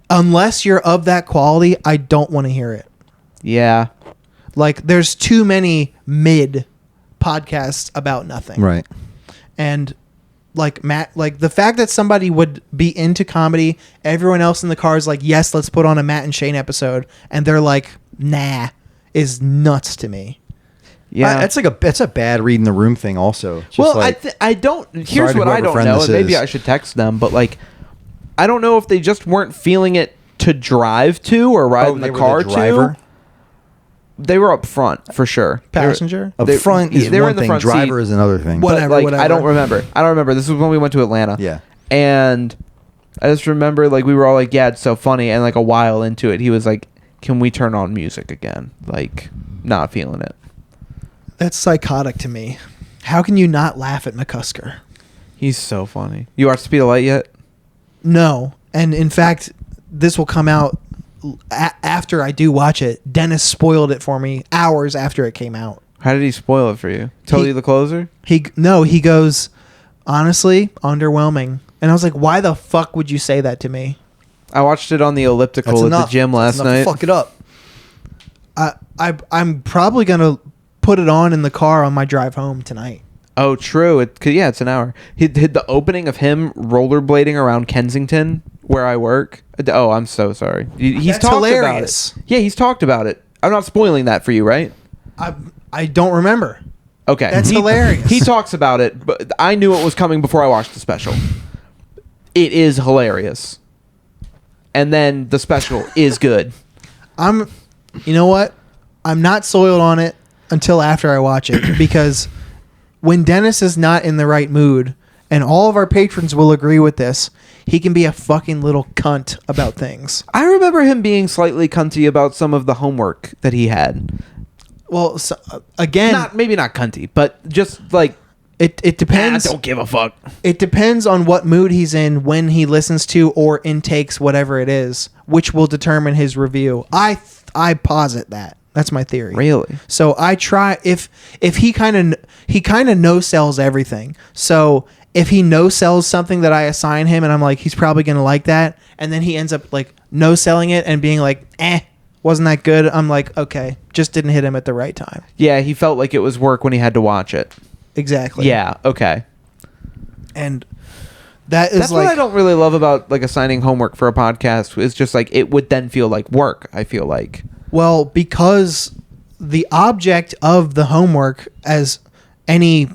unless you're of that quality, I don't want to hear it. Yeah. Like there's too many mid podcasts about nothing. Right. And like Matt, like the fact that somebody would be into comedy, everyone else in the car is like, yes, let's put on a Matt and Shane episode, and they're like, nah, is nuts to me. Yeah. It's a bad reading the room thing also. Just Well, like, I don't. Here's to what I whoever don't friend know, this and maybe is. I should text them. But like, I don't know if they just weren't feeling it to drive to or ride in they the were car driver? to. They were up front for sure. Passenger? Up they- front yeah, is they were one in the thing. front Driver seat. is another thing. What? But, Whatever. I don't remember. This was when we went to Atlanta. Yeah. And I just remember like we were all like, yeah, it's so funny. And like a while into it, he was like, can we turn on music again? Like, not feeling it. That's psychotic to me. How can you not laugh at McCusker? He's so funny. You watched Speed of Light yet? No. And in fact, this will come out after I do watch it. Dennis spoiled it for me hours after it came out. How did he spoil it for you? Tell you the closer? He goes, honestly, underwhelming. And I was like, why the fuck would you say that to me? I watched it on the elliptical at the gym last night. Fuck it up. I'm probably gonna put it on in the car on my drive home tonight. Oh, true. It's an hour. He did the opening of him rollerblading around Kensington, where I work. Oh, I'm so sorry. He's That's talked hilarious. about it. Yeah, he's talked about it. I'm not spoiling that for you, right? I don't remember. Okay. That's hilarious. He talks about it, but I knew it was coming before I watched the special. It is hilarious. And then the special is good. You know what? I'm not soiled on it until after I watch it because when Dennis is not in the right mood, and all of our patrons will agree with this, he can be a fucking little cunt about things. I remember him being slightly cunty about some of the homework that he had. Well, so, again, Maybe not cunty, but just like it depends. I don't give a fuck. It depends on what mood he's in when he listens to or intakes whatever it is, which will determine his review. I posit that. That's my theory. Really? So I try if he kind of no sells everything. So if he no sells something that I assign him and I'm like he's probably going to like that, and then he ends up like no selling it and being like wasn't that good, I'm like okay, just didn't hit him at the right time. Yeah, he felt like it was work when he had to watch it. Exactly. Yeah, okay. And that's That's like what I don't really love about like assigning homework for a podcast. Is just like it would then feel like work, I feel like. well, because the object of the homework, as any,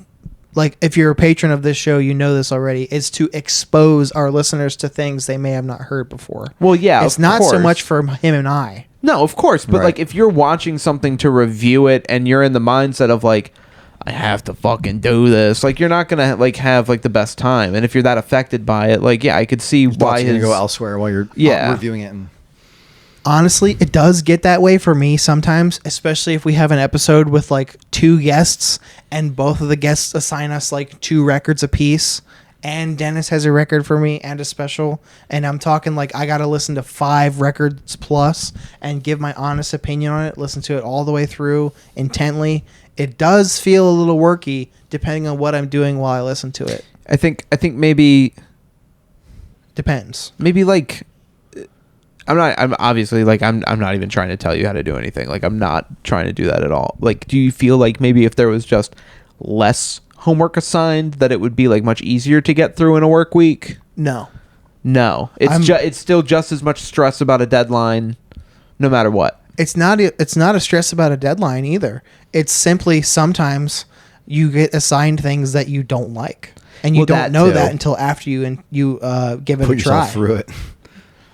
like if you're a patron of this show, you know this already, is to expose our listeners to things they may have not heard before. Well, yeah, it's of not so course. much for him and I. No, of course, but Right. like if you're watching something to review it and you're in the mindset of like I have to fucking do this, like you're not gonna like have like the best time. And if you're that affected by it, like yeah, I could see why You're his gonna go elsewhere while you're reviewing it. And Honestly, it does get that way for me sometimes, especially if we have an episode with like two guests and both of the guests assign us like 2 records apiece and Dennis has a record for me and a special, and I'm talking like I got to listen to 5 records plus and give my honest opinion on it, listen to it all the way through intently, it does feel a little worky depending on what I'm doing while I listen to it. I think maybe Depends. maybe like I'm obviously like I'm not even trying to tell you how to do anything. Like I'm not trying to do that at all. Like do you feel like maybe if there was just less homework assigned that it would be like much easier to get through in a work week? No. It's still just as much stress about a deadline no matter what. It's not a stress about a deadline either. It's simply sometimes you get assigned things that you don't like. And you don't know that until after you give it Put a try. yourself through it.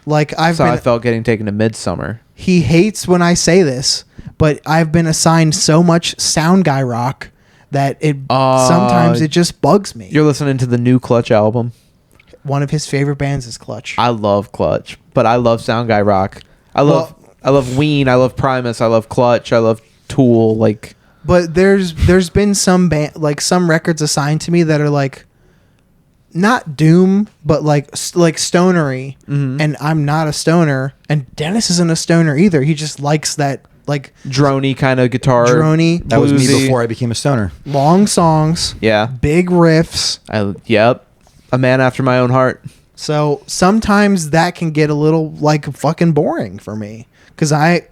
Like I felt getting taken to Midsummer. He hates when I say this, but I've been assigned so much sound guy rock that it sometimes it just bugs me. You're listening to the new Clutch album. One of his favorite bands is Clutch. I love Clutch, but I love sound guy rock. I love Ween. I love Primus. I love Clutch. I love Tool. Like, but there's been some some records assigned to me that are like not doom, but like stonery, and I'm not a stoner, and Dennis isn't a stoner either. He just likes that like drony kind of guitar. Drony. That was me bluesy. before I became a stoner. Long songs. Yeah. Big riffs. Yep. A man after my own heart. So sometimes that can get a little like fucking boring for me because I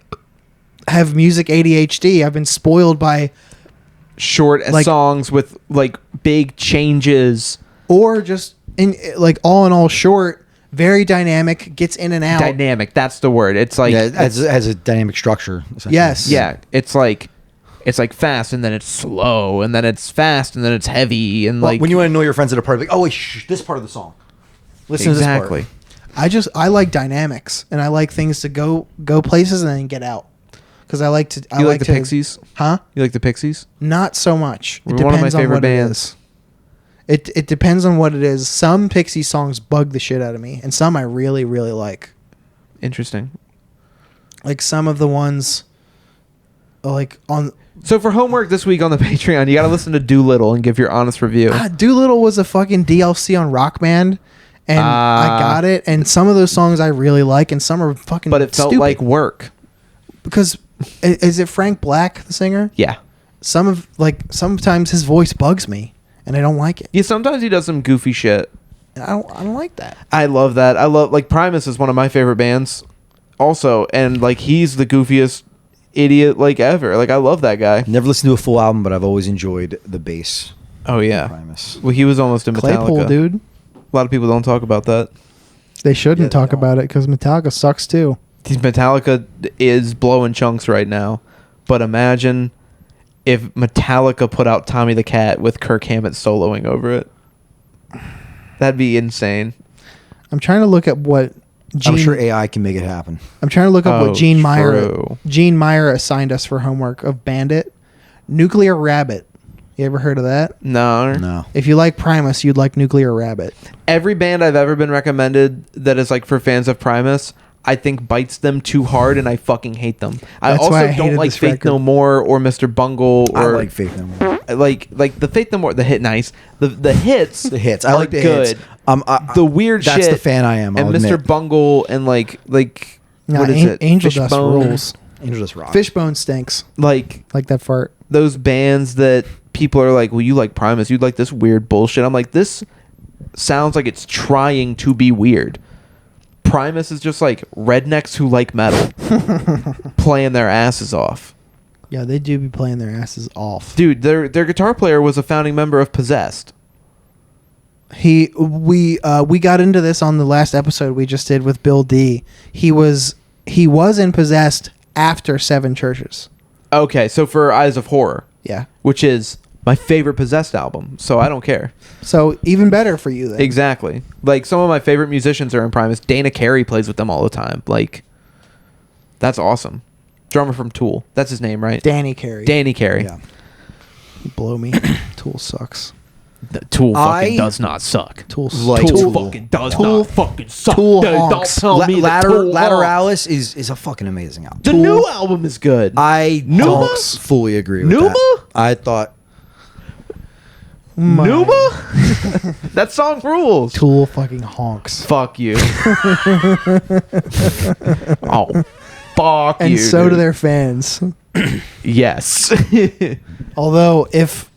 have music ADHD. I've been spoiled by short songs with like big changes. Or just in like all in all short, very dynamic, gets in and out. Dynamic, that's the word. It's like it has a dynamic structure. Yes. Yeah. It's like fast and then it's slow and then it's fast and then it's heavy and like when you want to know your friends at a party, like, oh wait, this part of the song. Listen to this part. I like dynamics and I like things to go places and then get out. Because I like to. You like the Pixies? Huh? You like the Pixies? Not so much. It depends one of my favorite bands. It depends on what it is. Some Pixie songs bug the shit out of me, and some I really, really like. Interesting. Like some of the ones, like on. So for homework this week on the Patreon, you got to listen to Doolittle and give your honest review. Doolittle was a fucking DLC on Rock Band, and I got it. And some of those songs I really like, and some are fucking. But it felt stupid. like work. Because is it Frank Black, the singer? Yeah. Sometimes his voice bugs me. And I don't like it. Yeah, sometimes he does some goofy shit. I don't like that. I love that. I love like Primus is one of my favorite bands also, and like he's the goofiest idiot like ever. Like I love that guy. Never listened to a full album, but I've always enjoyed the bass. Oh yeah. Primus. Well, he was almost in Metallica. Claypool, dude. A lot of people don't talk about that. They shouldn't talk about it because Metallica sucks too. Metallica is blowing chunks right now, but imagine if Metallica put out Tommy the Cat with Kirk Hammett soloing over it. That'd be insane. I'm trying to look at what I'm sure AI can make it happen. I'm trying to look up what Gene true. Meyer assigned us for homework of Bandit. Nuclear Rabbit. You ever heard of that? No. If you like Primus, you'd like Nuclear Rabbit. Every band I've ever been recommended that is like for fans of Primus, I think bites them too hard and I fucking hate them. I That's why I also don't hated like this Faith record. No More or Mr. Bungle or I like Faith No More. like the Faith No More, the hit nice. The hits. The hits. I are like the good. hits. The weird that's shit. the fan I am. And I'll Mr. admit. Bungle and like Nah, what is it? Angel Dust Fishbone. rules. Angel Dust rock. Fishbone stinks. Like Like that fart. those bands that people are like, well, you like Primus, you'd like this weird bullshit. I'm like, this sounds like it's trying to be weird. Primus is just like rednecks who like metal playing their asses off. Yeah, they do be playing their asses off. Dude, their guitar player was a founding member of Possessed. We got into this on the last episode we just did with Bill D. He was in Possessed after Seven Churches. Okay, so for Eyes of Horror, Yeah. which is my favorite Possessed album, so I don't care. So even better for you then. Exactly. Like some of my favorite musicians are in Primus. Dana Carey plays with them all the time. Like that's awesome. Drummer from Tool. That's his name, right? Danny Carey. Danny Carey. Yeah. Blow me. Tool sucks. Tool fucking I- does not suck. Tool Like Tool Tool. fucking does Tool- not fucking suck. Tool Don't honks. tell me that Tool honks. Lateralis is a fucking amazing album. The new album is good. I Numa? don't fully agree with Numa? that. I thought Numa? That song rules. Tool fucking honks. Fuck you. Oh, fuck And you. so dude. do their fans. Yes. Although if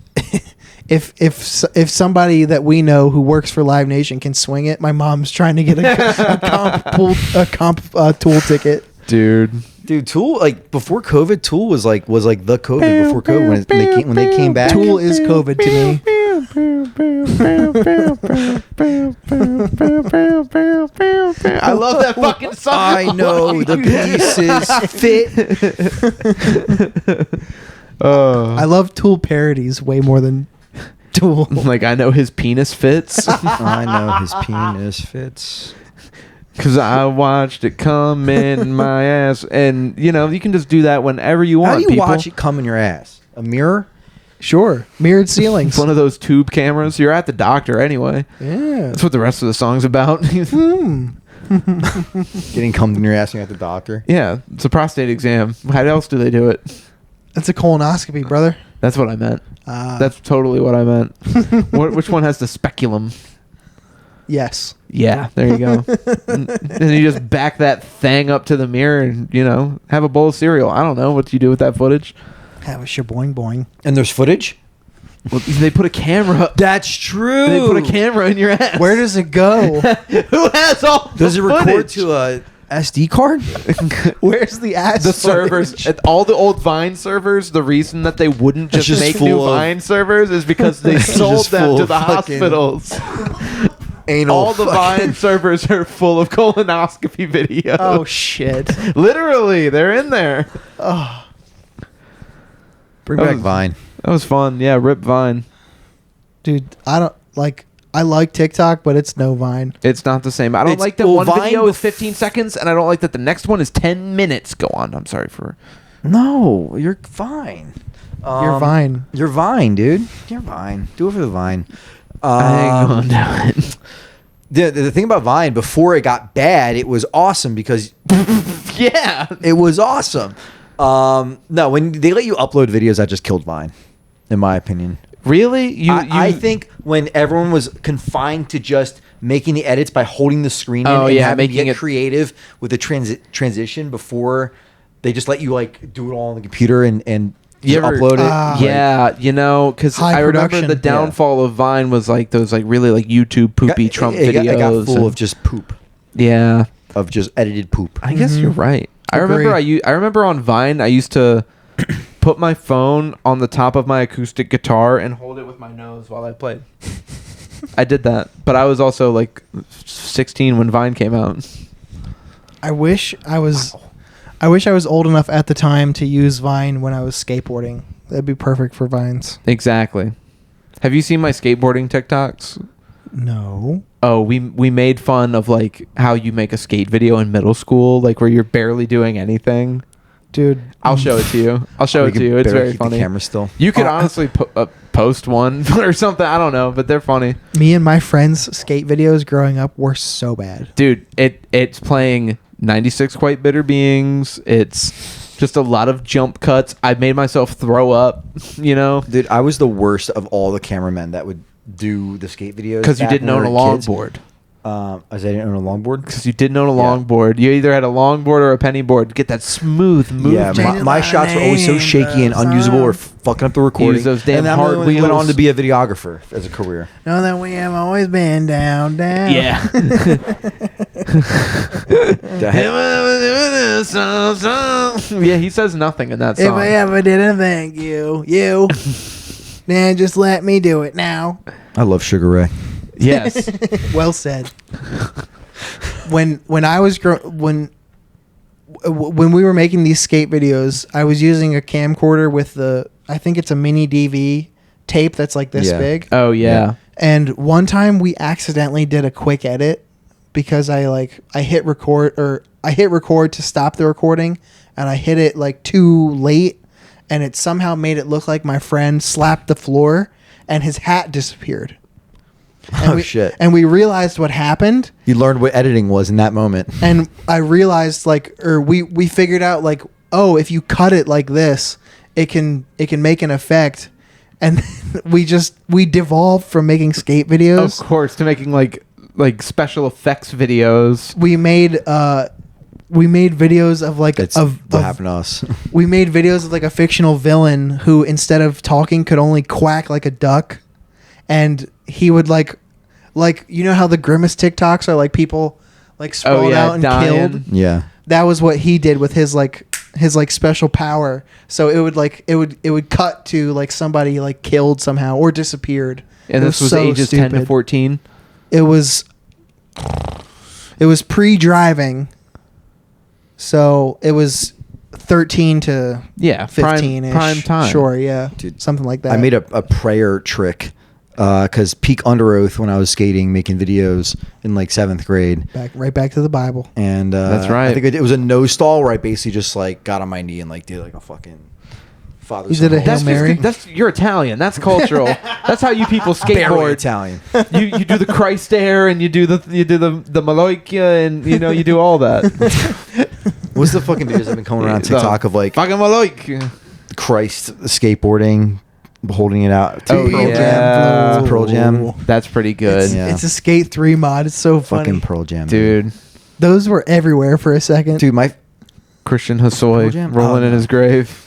somebody that we know who works for Live Nation can swing it, my mom's trying to get a comp Tool ticket. Dude. Dude, Tool, like before COVID, Tool was like the COVID before COVID when they came back. Tool is COVID to me. I love that fucking song. I know the pieces fit. I love Tool parodies way more than Tool. Like, I know his penis fits. I know his penis fits. Because I watched it come in my ass. And, you know, you can just do that whenever you want. How do you people. watch it come in your ass? A mirror? Sure. Mirrored ceilings. One of those tube cameras. You're at the doctor anyway. Yeah. That's what the rest of the song's about. Getting cummed in your ass when you're at the doctor? Yeah, it's a prostate exam. How else do they do it? That's a colonoscopy, brother. That's what I meant. That's totally what I meant. Which one has the speculum? Yes. Yeah, there you go. And you just back that thing up to the mirror and, you know, have a bowl of cereal. I don't know what you do with that footage. Have a shaboing boing. And there's footage? Well, they put a camera. That's true. They put a camera in your ass. Where does it go? Who has all Does the it record footage? to a SD card? Where's the ass? The servers, footage? at all the old Vine servers, the reason that they wouldn't It's just just make full new of- Vine servers is because they It's sold just them full to of the fucking hospitals. Anal All the fucking- Vine servers are full of colonoscopy videos. Oh shit. Literally, they're in there. Bring That back was- Vine. That was fun. Yeah, rip Vine. Dude, I like TikTok, but it's no Vine. It's not the same. I don't It's- like that well, one Vine video is bef- 15 seconds, and I don't like that the next one is 10 minutes. Go on. I'm sorry for... No, you're fine. You're Vine. You're Vine, dude. You're Vine. Do it for the Vine. Hang on to it. The thing about Vine, before it got bad, it was awesome because Yeah. it was awesome. No, when they let you upload videos, that just killed Vine, in my opinion. Really? I think when everyone was confined to just making the edits by holding the screen in Oh, and yeah, having to making get it- creative with the transition before they just let you like do it all on the computer and You just ever- upload it. Yeah, you know, because High I remember production. the downfall of Vine was like those like really like YouTube poopy Trump it videos. got full and- of just poop, yeah, of just edited poop. I guess you're right. I Agree. remember I remember on Vine I used to put my phone on the top of my acoustic guitar and hold it with my nose while I played. I did that, but I was also like 16 when Vine came out. I wish I was old enough at the time to use Vine when I was skateboarding. That'd be perfect for Vines. Exactly. Have you seen my skateboarding TikToks? No. Oh, we made fun of like how you make a skate video in middle school, like where you're barely doing anything. Dude, I'll show it to you. I'll show We it to can you. It's barely very keep funny. The camera still. You could honestly post one or something. I don't know, but they're funny, me and my friends' skate videos growing up were so bad. dude. It's playing 96 Quite Bitter Beings. It's just a lot of jump cuts. I made myself throw up. You know, Dude, I was the worst of all the cameramen that would do the skate videos because you back didn't when own a we were kids. longboard. As I didn't own a longboard. Because you didn't own a longboard. You either had a longboard or a penny board to get that smooth move. Yeah, my shots were always so shaky and unusable or fucking up the recording. Use those damn and then hard I went on wheels. to be a videographer as a career. Know that we have always been down. Yeah. The heck- Yeah, he says nothing in that If song. I ever didn't thank you, then just let me do it now. I love Sugar Ray. Yes. Well said. When I was when we were making these skate videos, I was using a camcorder with I think it's a mini DV tape that's like this Yeah. big. Oh, yeah. And one time we accidentally did a quick edit because I hit record to stop the recording, and I hit it like too late, and it somehow made it look like my friend slapped the floor and his hat disappeared. And Shit. And we realized what happened, You learned what editing was in that moment. and I realized we figured out oh, if you cut it like this, it can make an effect. and we devolved from making skate videos. Of course, to making like special effects videos. We made videos of like That's of what happened to us. we made videos of like a fictional villain who instead of talking could only quack like a duck, and he would like you know how the Grimace TikToks are like people like sprawled out and dying. killed. Yeah. That was what he did with his special power. So it would cut to like somebody like killed somehow or disappeared. And It this was so ages 10 to stupid. 14. It was pre-driving. So it was 13 to Yeah, 15 prime time. Sure, yeah. Dude, something like that. I made a prayer trick because peak under oath when I was skating, making videos in like 7th grade. right back to the Bible. And That's right. I think it was a no stall where I basically just like got on my knee and like did like a fucking Father. You did a Hail That's Mary? you're Italian. That's cultural. That's how you people Barely skateboard. Italian. You do the Christ air and you do the Maloikia and you do all that. What's the fucking videos that have been coming around TikTok of like fucking Maloikia. Christ skateboarding, holding it out? Oh, Pearl yeah. Jam. Pearl Jam. That's pretty good, Yeah. It's a Skate 3 mod. It's so funny. Fucking Pearl Jam, dude. Those were everywhere for a second. Dude, my Christian Pearl Hosoi Jam? rolling Oh, in no. his grave.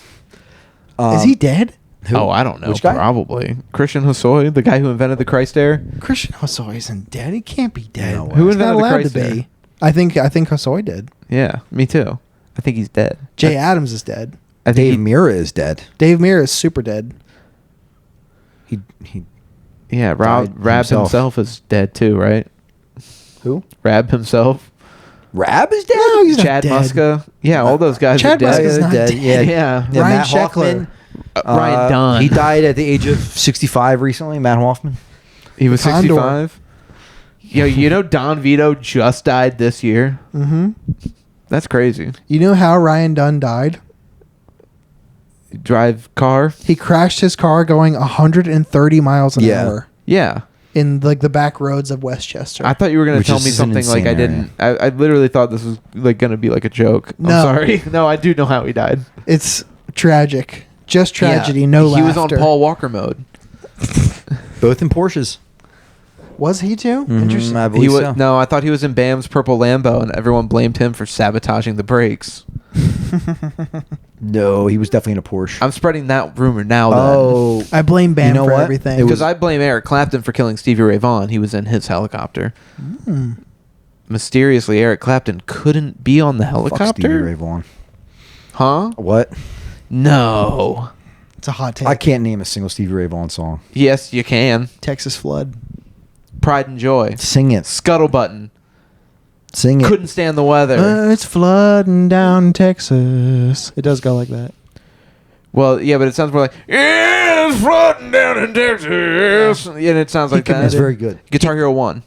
Is he dead? Who? Oh, I don't know. Which guy? Probably Christian Hosoi, the guy who invented the Christ air. Christian Hosoi isn't dead. He can't be dead. No way. Who He's not invented the allowed to Christ air? be. I think Hosoi did. Yeah, me too. I think he's dead. Jay Adams is dead. I think Dave Mira is dead. Dave Mirra is super dead. He yeah, died Rab himself is dead too, right? who? Rab himself. Rab is dead. No, he's Chad not dead. Muska. Yeah, all those guys Chad are dead. Muska's not dead. Yeah, Yeah. yeah. Ryan Matt Sheckler. Hoffman. Ryan Dunn. He died at the age of 65 recently. Matt Hoffman. He was Condor. 65. Yo, you know Don Vito just died this year? Mm-hmm. That's crazy. You know how Ryan Dunn died? Drive car? He crashed his car going 130 miles an Yeah. hour Yeah. in like the back roads of Westchester. I thought you were going to Which tell is me an something like I insane didn't. I literally thought this was like going to be like a joke. I'm No. sorry. No, I do know how he died. It's tragic. Just tragedy, Yeah. no He laughter. was on Paul Walker mode. Both in Porsches. Was he too? Mhm, Interesting. I He believe was so. no, I thought he was in Bam's purple Lambo, and everyone blamed him for sabotaging the brakes. No, he was definitely in a Porsche. I'm spreading that rumor now. Oh, I blame Bam You know for what? everything. It was- because I blame Eric Clapton for killing Stevie Ray Vaughan. He was in his helicopter. Hmm. Mysteriously, Eric Clapton couldn't be on the fuck Stevie Ray helicopter. Vaughan. Huh? What? No. It's a hot take. I can't name a single Stevie Ray Vaughan song. Yes, you can. Texas flood. Pride and Joy. Sing it. Scuttle Button. Sing it. Couldn't stand the weather. It's flooding down Texas. It does go like that. Well, yeah, but it sounds more like it's flooding down in Texas, and it sounds like that. That's very good. Guitar Hero 1.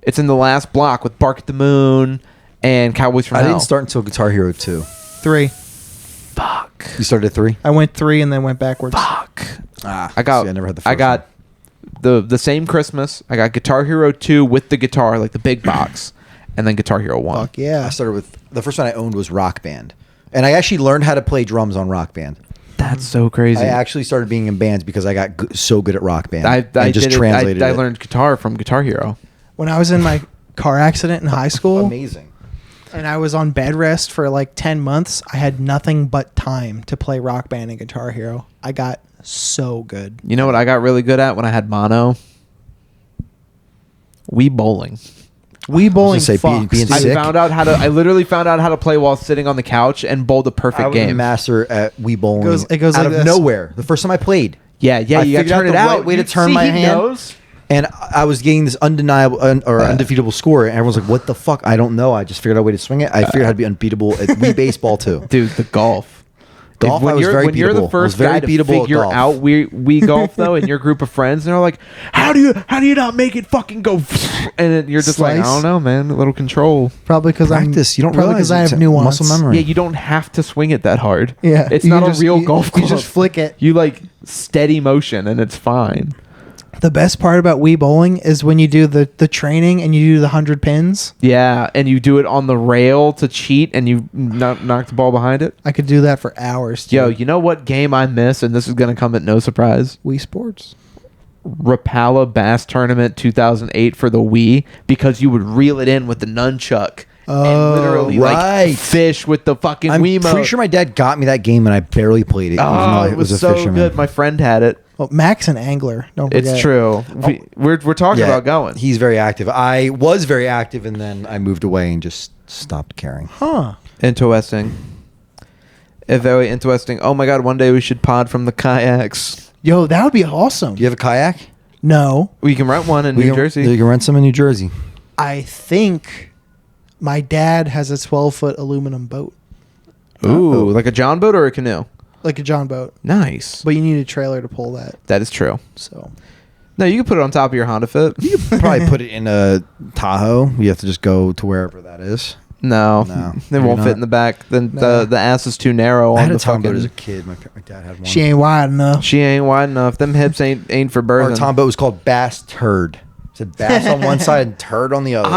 It's in the last block with Bark at the Moon and Cowboys from I Hell. didn't start until Guitar Hero 2. 3. Fuck. You started at 3? I went 3 and then went backwards. Fuck. Ah, I got. see, I never had the first I got the same Christmas. I got Guitar Hero 2 with the guitar, like the big box, and then Guitar Hero 1. Fuck yeah. I started with the first one I owned was Rock Band, and I actually learned how to play drums on Rock Band. That's so crazy. I actually started being in bands because I got so good at Rock Band. I and just did it- translated I it. learned guitar from Guitar Hero. When I was in my car accident in high school Amazing. and I was on bed rest for like 10 months, I had nothing but time to play Rock Band and Guitar Hero. I got so good. You know what I got really good at when I had mono? Wii bowling. Wii bowling say, being fucks, I sick. found out how to. I literally found out how to play while sitting on the couch and bowled a I perfect was a game. master at Wii bowling. It goes out like of this. nowhere. The first time I played, Yeah, I you got to figured out turn it the out. right way to You turn see, my he hand. knows. and I was getting this undeniable or undefeatable score, and everyone's like, "What the fuck?" I don't know. I just figured out a way to swing it. I figured out how to be unbeatable at Wii baseball too. Dude, the golf. Golf, when I was you're, very when you're beatable. the I was first very guy to beatable at figure golf. out Wii golf though, in your group of friends, and they're like, "How do you not make it fucking go?" And then you're just like, "I Slice. don't know, man. A little control." Probably because I'm Practice. You don't probably realize because I it's have a nuance. muscle memory. Yeah, you don't have to swing it that hard. Yeah, it's you not can a just- real golf club. You just flick it. You like steady motion, and it's fine. The best part about Wii Bowling is when you do the training and you do the 100 pins. Yeah, and you do it on the rail to cheat, and you knock the ball behind it. I could do that for hours. Too. Yo, you know what game I miss, and this is gonna come at no surprise? Wii Sports. Rapala Bass Tournament 2008 for the Wii, because you would reel it in with the nunchuck and literally right. like fish with the fucking I'm Wiimote. pretty sure my dad got me that game and I barely played it. even though Oh, it was a so fisherman. good. My friend had it. Well, Mac's an angler. Don't forget. It's true. We're talking Yeah, about going. He's very active. I was very active, and then I moved away and just stopped caring. Huh. Interesting. Very interesting. Oh my god, one day we should pod from the kayaks. Yo, that would be awesome. Do you have a kayak? No. We can rent one in New Jersey. You can rent some in New Jersey. I think my dad has a 12-foot aluminum boat. Ooh, like a John boat or a canoe? Like a John boat. Nice. But you need a trailer to pull that. That is true. So No, you can put it on top of your Honda Fit. You could probably put it in a Tahoe. You have to just go to wherever that is. No, No, it you're won't not. fit in the back. Then Nah. the ass is too narrow I on had the a Tom boat as a fucking. kid. My dad had one. she ain't wide enough. She ain't wide enough. Them hips ain't for Our birthing. Tom boat was called Bass Turd. It said bass on one side and turd on the other.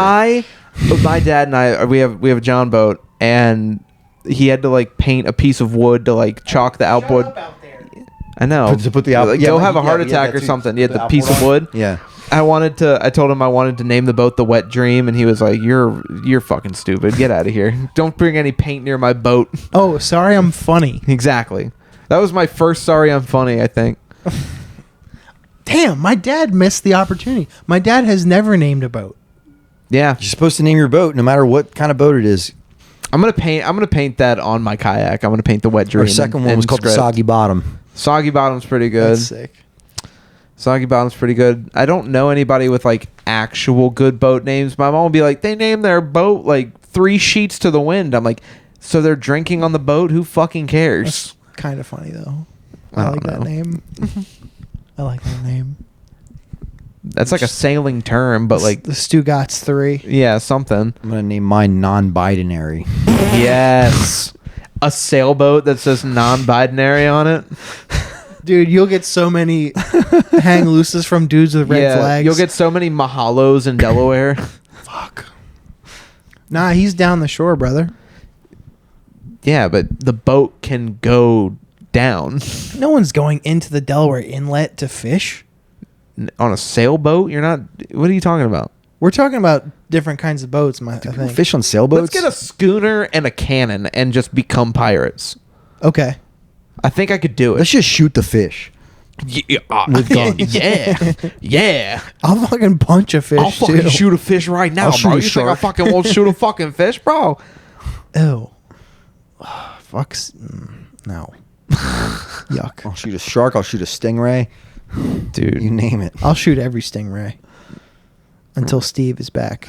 My dad and I, we have a John boat, and he had to like paint a piece of wood to like chalk the outboard. I know. To put the out- Like, yeah, you'll but have a yeah, heart we had attack that or too. something. You had The the piece of outboard wood. Yeah. I told him I wanted to name the boat the Wet Dream, and he was like, "You're fucking stupid. Get out of here. Don't bring any paint near my boat." Oh, sorry, I'm funny. Exactly. That was my first sorry I'm funny, I think. Damn, my dad missed the opportunity. My dad has never named a boat. Yeah. You're supposed to name your boat no matter what kind of boat it is. I'm gonna paint that on my kayak. I'm gonna paint the Wet Dream. Our second one in was called the script. Soggy Bottom. Soggy Bottom's pretty good. That's sick. Soggy Bottom's pretty good. I don't know anybody with like actual good boat names. My mom will be like, they named their boat like 3 sheets to the wind. I'm like, so they're drinking on the boat? Who fucking cares? That's kind of funny though. I I don't like that know. name. I like that name. That's like a sailing term, but like, the Stugatz 3. yeah, something. I'm going to name mine non-binary. Yes. A sailboat that says non-binary on it. Dude, you'll get so many hang looses from dudes with red flags. You'll get so many Mahalos in Delaware. Fuck. Nah, he's down the shore, brother. Yeah, but the boat can go down. No one's going into the Delaware Inlet to fish. On a sailboat? You're not... What are you talking about? We're talking about different kinds of boats, I think. Fish on sailboats? Let's get a schooner and a cannon and just become pirates. Okay. I think I could do it. Let's just shoot the fish. Yeah, With guns. yeah. I'll fucking punch a fish, I'll fucking too. shoot a fish right now, I'll shoot bro. a You think I shark. fucking won't shoot a fucking fish, bro? Ew. Fucks. No. Yuck. I'll shoot a shark. I'll shoot a stingray. Dude. You name it. I'll shoot every stingray. Until Steve is back.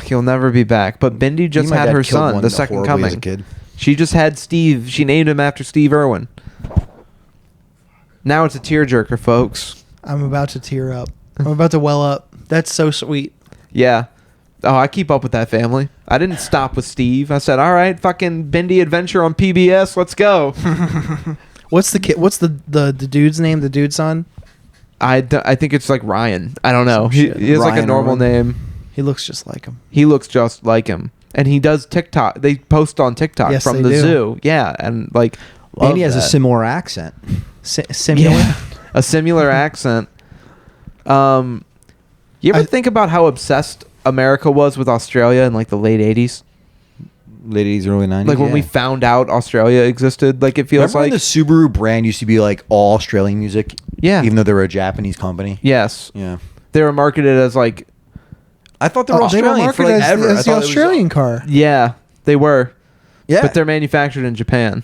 He'll never be back. But Bindi just My had dad her killed son, one the second horribly as coming. a kid. She just had Steve. She named him after Steve Irwin. Now it's a tearjerker, folks. I'm about to tear up. I'm about to well up. That's so sweet. Yeah. Oh, I keep up with that family. I didn't stop with Steve. I said, all right, fucking Bindi Adventure on PBS. Let's go. What's the kid? What's the dude's name? The dude's son? I think it's like Ryan. I don't know. Some He shit. has like a Ryan normal Irwin. name. He looks just like him. He looks just like him. And he does TikTok. They post on TikTok Yes, from they the do. zoo. Yeah. And like, And he has a that. similar accent. Similar. Yeah. A similar accent. You ever think about how obsessed America was with Australia in like the late 80s? Late 80s, early 90s. Like when we found out Australia existed, like it feels Remember when like the Subaru brand used to be like all Australian music? Yeah. Even though they were a Japanese company? yes, Yeah. they were marketed as like I thought they were They were Australian for marketed like as, ever. I as the thought it was- Australian car. yeah, they were, Yeah. but they're manufactured in Japan.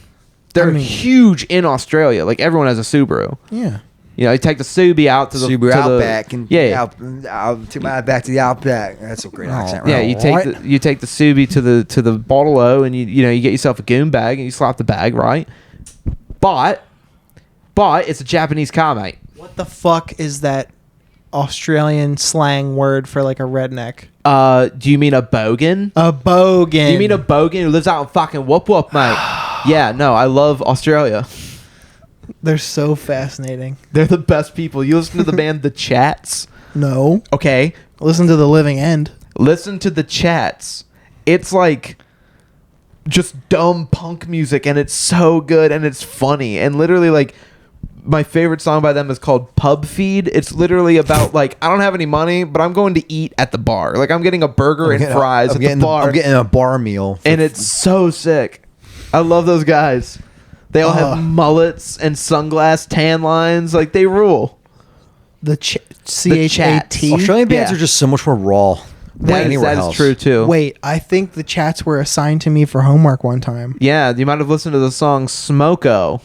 They're I mean- huge in Australia. Like everyone has a Subaru. Yeah. You know, you take the Subi out to the Subaru to Outback and yeah, back to the Outback. That's a great accent. yeah. Right? You take the Subi to the bottle-o and you know you get yourself a goon bag and you slap the bag right. But it's a Japanese car, mate. What the fuck is that Australian slang word for like a redneck? Do you mean a bogan? A bogan. Do you mean a bogan who lives out in fucking Whoop Whoop, mate? Yeah, no, I love Australia. They're so fascinating. They're the best people. You listen to the band The Chats. No. Okay. Listen to The Living End. Listen to The Chats. It's like just dumb punk music, and it's so good, and it's funny. And literally, like, my favorite song by them is called Pub Feed. It's literally about, like, I don't have any money, but I'm going to eat at the bar. Like, I'm getting a burger and fries at the bar. I'm getting a bar meal. And it's so sick. I love those guys. They all have mullets and sunglass tan lines. Like, they rule. The CHAT. Australian bands are just so much more raw than anywhere else. That is true, too. Wait, I think the Chats were assigned to me for homework one time. Yeah, you might have listened to the song Smoko.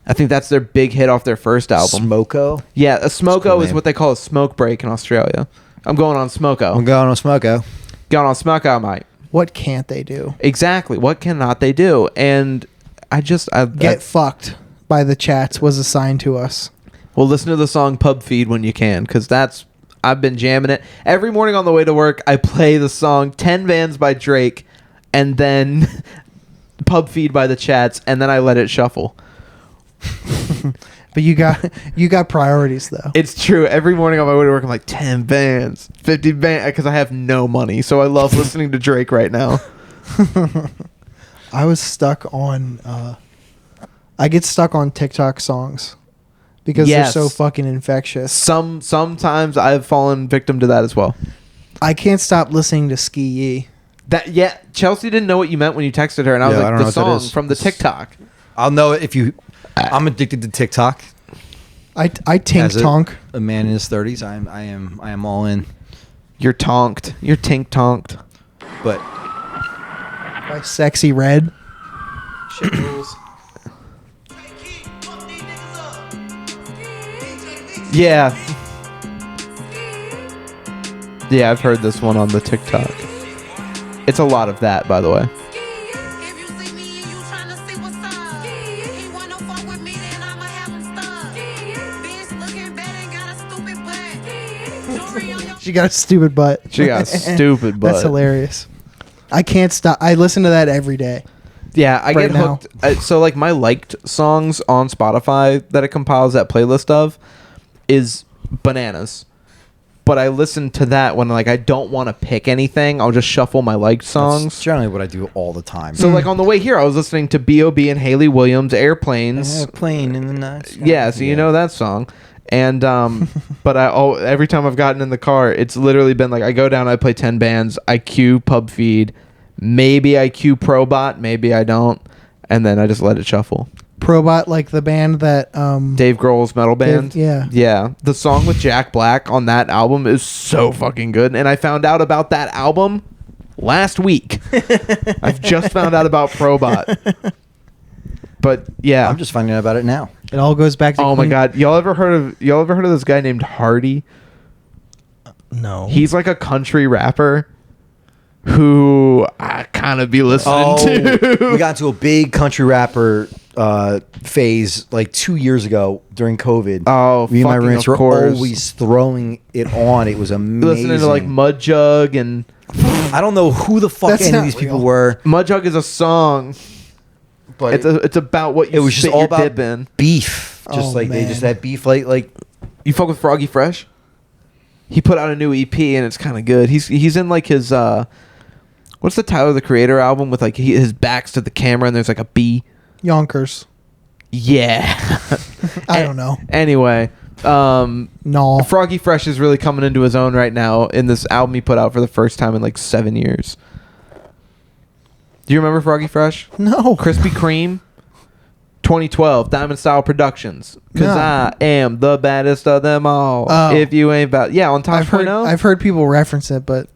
I think that's their big hit off their first album. Smoko? Yeah, a Smoko Cool is name. what they call a smoke break in Australia. I'm going on Smoko. I'm going on Smoko. Going on Smoko, mate. What can't they do? Exactly. What cannot they do? And Get Fucked by the Chats was assigned to us. Well, listen to the song Pub Feed when you can, because I've been jamming it. Every morning on the way to work, I play the song 10 Bands by Drake, and then Pub Feed by the Chats, and then I let it shuffle. But you got priorities though. It's true. Every morning on my way to work, I'm like 10 bands, 50 bands, because I have no money. So I love listening to Drake right now. I was stuck on. I get stuck on TikTok songs because Yes. they're so fucking infectious. Sometimes I've fallen victim to that as well. I can't stop listening to Ski Yee. Chelsea didn't know what you meant when you texted her, and I was Yeah, I like, don't the know what that song is. from the TikTok. I'll know it if you... I'm addicted to TikTok. I tink As tonk. A man in his 30s. I am all in. You're tonked. You're tink tonked. But By Sexy Red. Shit rules. Yeah. Yeah, I've heard this one on the TikTok. It's a lot of that, by the way. She got a stupid butt. She got a stupid butt. That's hilarious. I can't stop. I listen to that every day. Yeah, I Right get now. hooked. So, like, my liked songs on Spotify that it compiles that playlist of is Bananas. But I listen to that when, like, I don't want to pick anything. I'll just shuffle my liked songs. that's generally what I do all the time. So, like, on the way here, I was listening to B.O.B. and Haley Williams, Airplanes. Plane in the night sky. Yeah, so you know that song. And but every time I've gotten in the car, it's literally been like I go down, I play 10 bands, I cue Pub Feed, maybe I cue Probot, maybe I don't, and then I just let it shuffle. Probot, like the band that Dave Grohl's metal band. yeah. The song with Jack Black on that album is so fucking good, and I found out about that album last week. I've just found out about Probot. But yeah, I'm just finding out about it now. It all goes back to oh my god, y'all ever heard of this guy named Hardy? No. He's like a country rapper who I kind of be listening to. We got into a big country rapper phase like 2 years ago during COVID. Oh, me and my fucking roommates of were course. always throwing it on. It was amazing. Listening to like Mud Jug, and I don't know who the fuck That's any of not these people real. were, Mud Jug is a song. but It's about what you it was just spit all your about dip in. beef. Just Oh, like they man. just had beef. Like You fuck with Froggy Fresh? He put out a new EP and it's kind of good. He's in like his what's the Tyler the Creator album with like his back's to the camera and there's like a bee. Yonkers. Yeah. I don't know. Anyway, No. Froggy Fresh is really coming into his own right now in this album he put out for the first time in like 7 years. Do you remember Froggy Fresh? No. Krispy Kreme, 2012, Diamond Style Productions. Because No. I am the baddest of them all. Oh. If you ain't about... Yeah, on Top I've heard people reference it, but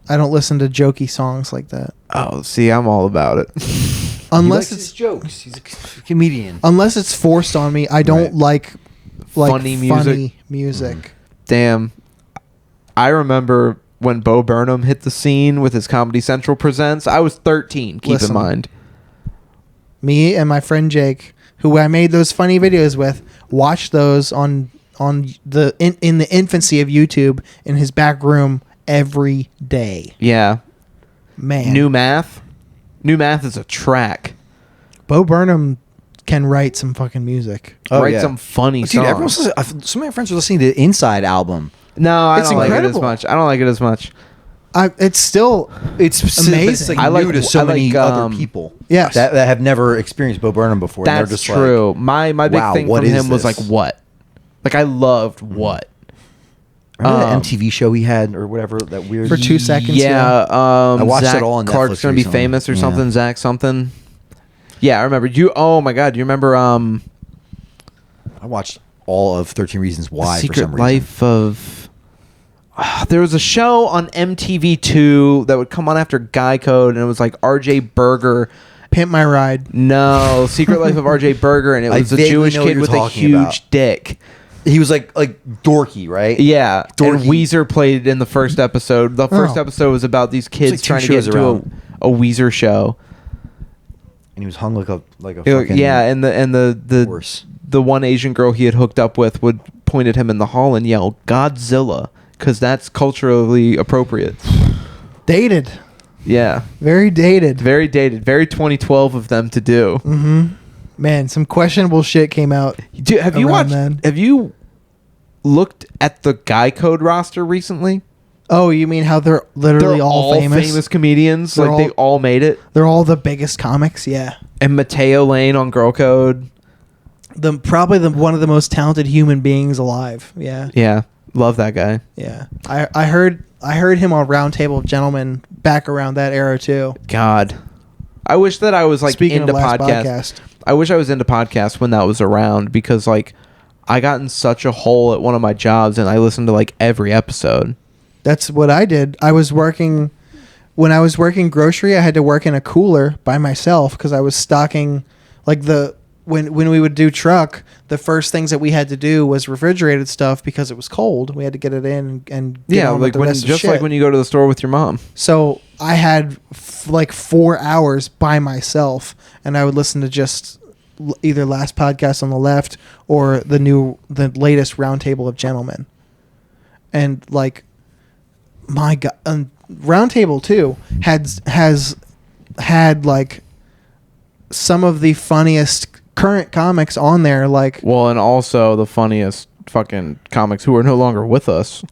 I don't listen to jokey songs like that. Oh, see, I'm all about it. Unless it's jokes. He's a comedian. unless it's forced on me. I don't like Funny music. music. Damn. I remember when Bo Burnham hit the scene with his Comedy Central Presents. I was 13, keep Listen. in mind. Me and my friend Jake, who I made those funny videos with, watched those on the in the infancy of YouTube in his back room every day. Yeah. Man, New Math. New Math is a track. Bo Burnham can write some fucking music. Write some funny Dude, songs. everyone's some of my friends are listening to the Inside album. No, I It's don't like it as incredible. much. I don't like it as much. It's still It's amazing. It's like I like- new to so I like, many other people. Yes. that have never experienced Bo Burnham before. and That's they're just true. Like, my big wow, thing what from is him was this? like what? Like I loved what? remember that MTV show he had or whatever that weird For 2 seconds. Yeah, I watched Zach it all on Clark's Netflix gonna be recently. famous or Yeah. something. Zach something. Yeah, I remember you. Oh my god, you remember I watched all of 13 Reasons Why. The for some Secret reason. Life of. There was a show on MTV2 that would come on after Guy Code, and it was like R.J. Berger. Pimp My Ride. No, Secret Life of R.J. Berger, and it I was a vaguely Jewish know what kid you're with a talking huge about. dick. He was like dorky, right? Yeah, and Dorky. Weezer played in the first episode. The first Oh. episode was about these kids like two trying to get shows into around. a Weezer show. And he was hung like a fucking Yeah, and the horse. the one Asian girl he had hooked up with would point at him in the hall and yell "Godzilla" because that's culturally appropriate. Dated. Yeah, Very dated. very dated, very 2012 of them to do. Mm-hmm. Man, some questionable shit came out. Dude, have you Around watched? then. Have you looked at the Guy Code roster recently? Oh, you mean how they're literally all famous? comedians. They're Like they all made it. They're all the biggest comics. Yeah. And Mateo Lane on Girl Code. Probably one of the most talented human beings alive. Yeah. Yeah, love that guy. Yeah. I heard him on Roundtable of Gentlemen back around that era too. God, I wish that I was like Speaking into of last podcasts. I wish I was into podcasts when that was around because like I got in such a hole at one of my jobs and I listened to like every episode. That's what I did. When I was working grocery, I had to work in a cooler by myself because I was stocking like when we would do truck, the first things that we had to do was refrigerated stuff because it was cold. We had to get it in and get on with like the when rest of just shit. like when you go to the store with your mom. So I had like 4 hours by myself, and I would listen to just either Last Podcast on the Left or the latest Roundtable of Gentlemen. And like, my God, Roundtable too has had like some of the funniest current comics on there. Like, Well, and also the funniest fucking comics who are no longer with us.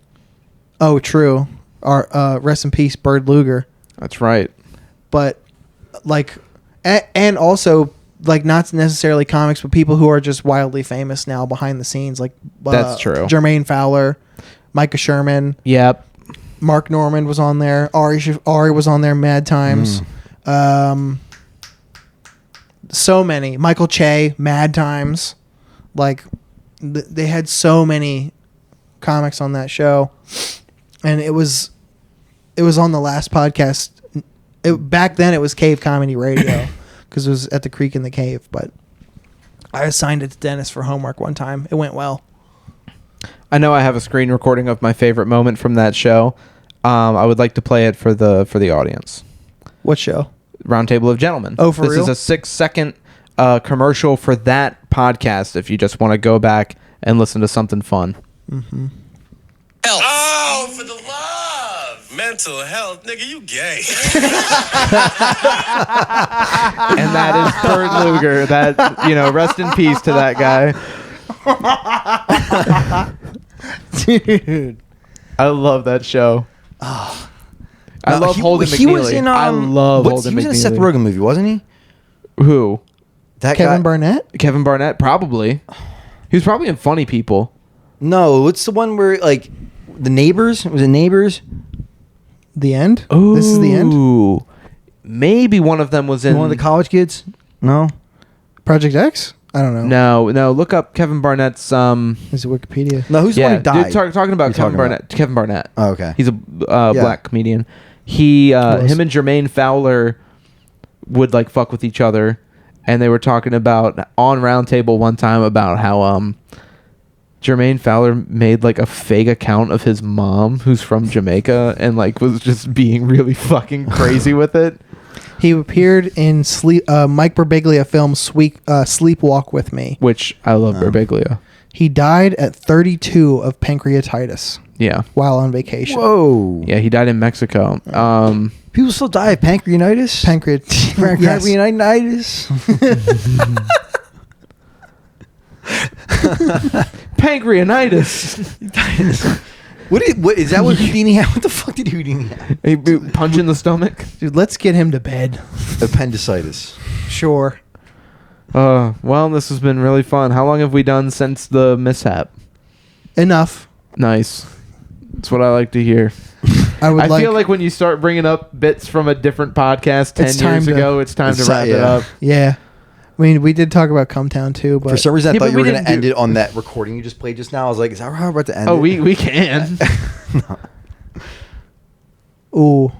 oh, true. Our rest in peace, Bird Luger. That's right. But like, and also like not necessarily comics, but people who are just wildly famous now behind the scenes, like That's true. Jermaine Fowler, Micah Sherman, Yep. Mark Norman was on there. Ari was on there. Mad Times. So many. Michael Che, Mad Times. Like they had so many comics on that show, and it was on the Last Podcast. Back then it was Cave Comedy Radio because it was at the Creek in the Cave. But I assigned it to Dennis for homework one time. It went well. I know I have a screen recording of my favorite moment from that show. I would like to play it for the audience. What show? Roundtable of Gentlemen. Oh, for this real? is a 6-second commercial for that podcast if you just want to go back and listen to something fun. Mm-hmm. Oh, for the love. Mental health. Nigga, you gay. And that is Bird Luger. That, rest in peace to that guy. Dude. I love that show. I love Holden McNeely. He was in I love Holden He was in a McNeely. Seth Rogen movie, wasn't he? Who? That Kevin guy? Barnett? Kevin Barnett? Probably. He was probably in Funny People. No, it's the one where like the Neighbors. Was it Neighbors? The End? Ooh. This is the end? Maybe one of them was in One of the college kids? No. Project X? I don't know. No. Look up Kevin Barnett's. Is it Wikipedia? No, who's the one who died? Dude, talking about You're Kevin talking Barnett. about? Kevin Barnett. Oh, okay. He's a black comedian. Him and Jermaine Fowler would like fuck with each other, and they were talking about on Roundtable one time about how Jermaine Fowler made like a fake account of his mom who's from Jamaica and like was just being really fucking crazy with it. He appeared in Mike Birbiglia film Sleepwalk with Me. Which I love Birbiglia. He died at 32 of pancreatitis Yeah. while on vacation. Whoa. Yeah, he died in Mexico. People still die of pancreatitis? Yes. Pancreatitis? Pancreatitis. What is that? What Houdini had? What the fuck did Houdini have? A punch in the stomach. Dude, let's get him to bed. Appendicitis. Sure. Well, this has been really fun. How long have we done since the mishap? Enough. Nice. That's what I like to hear. I feel like when you start bringing up bits from a different podcast 10 years ago, it's time to wrap it up. Yeah. I mean, we did talk about Cumtown too, but for some reason I thought you were going to end it on that recording you just played just now. I was like, is that how we're about to end it? Oh, we can. Ooh.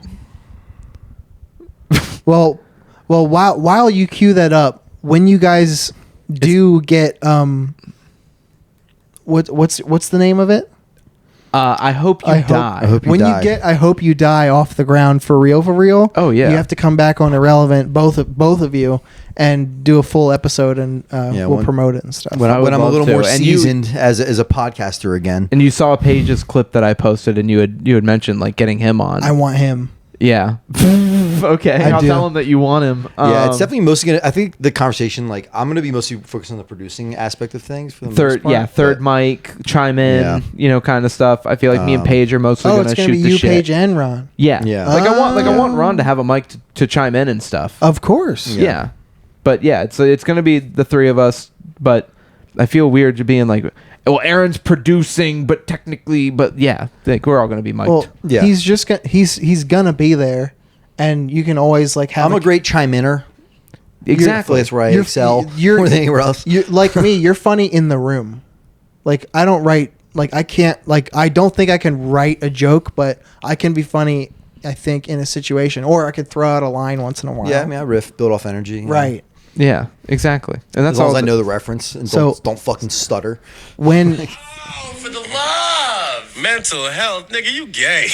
Well, while you cue that up, when you guys do get what's the name of it? I hope you die. I hope you die. You get I hope you die off the ground for real. Oh yeah. You have to come back on Irrelevant, both of you, and do a full episode, and we'll promote it and stuff. When I'm a little more And seasoned as a podcaster again. And you saw Paige's clip that I posted, and you had mentioned like getting him on. I want him. Yeah. Okay. I'll tell him that you want him. Yeah, it's definitely mostly gonna. I think the conversation, like, I'm gonna be mostly focused on the producing aspect of things for the most part. Third mic, chime in, kind of stuff. I feel like me and Paige are mostly gonna it's shoot gonna be the you, shit. Paige, and Ron. Yeah. Like I want Ron to have a mic to chime in and stuff. Of course. Yeah. But yeah, it's gonna be the three of us. But I feel weird to being like, well, Aaron's producing, but technically, yeah, like we're all gonna be mic'd. Well, he's just he's gonna be there, and you can always like have. I'm a great chime-inner. Exactly. That's where I excel more than anywhere else. You're like me. You're funny in the room. Like I don't write. Like I can't. Like I don't think I can write a joke, but I can be funny. I think in a situation, or I could throw out a line once in a while. Yeah, I mean, I riff, build off energy. Right. Yeah, exactly. And that's as long as I know the reference and don't fucking stutter. When Oh, for the love, mental health, nigga, you gay.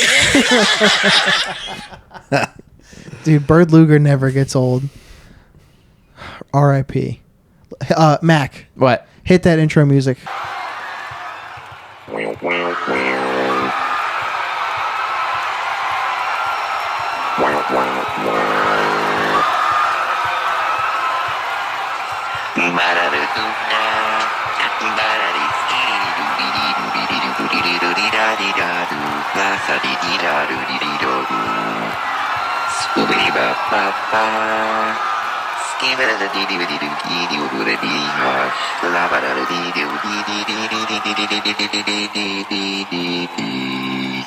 dude, Bird Luger never gets old. R.I.P. Mac. What? Hit that intro music.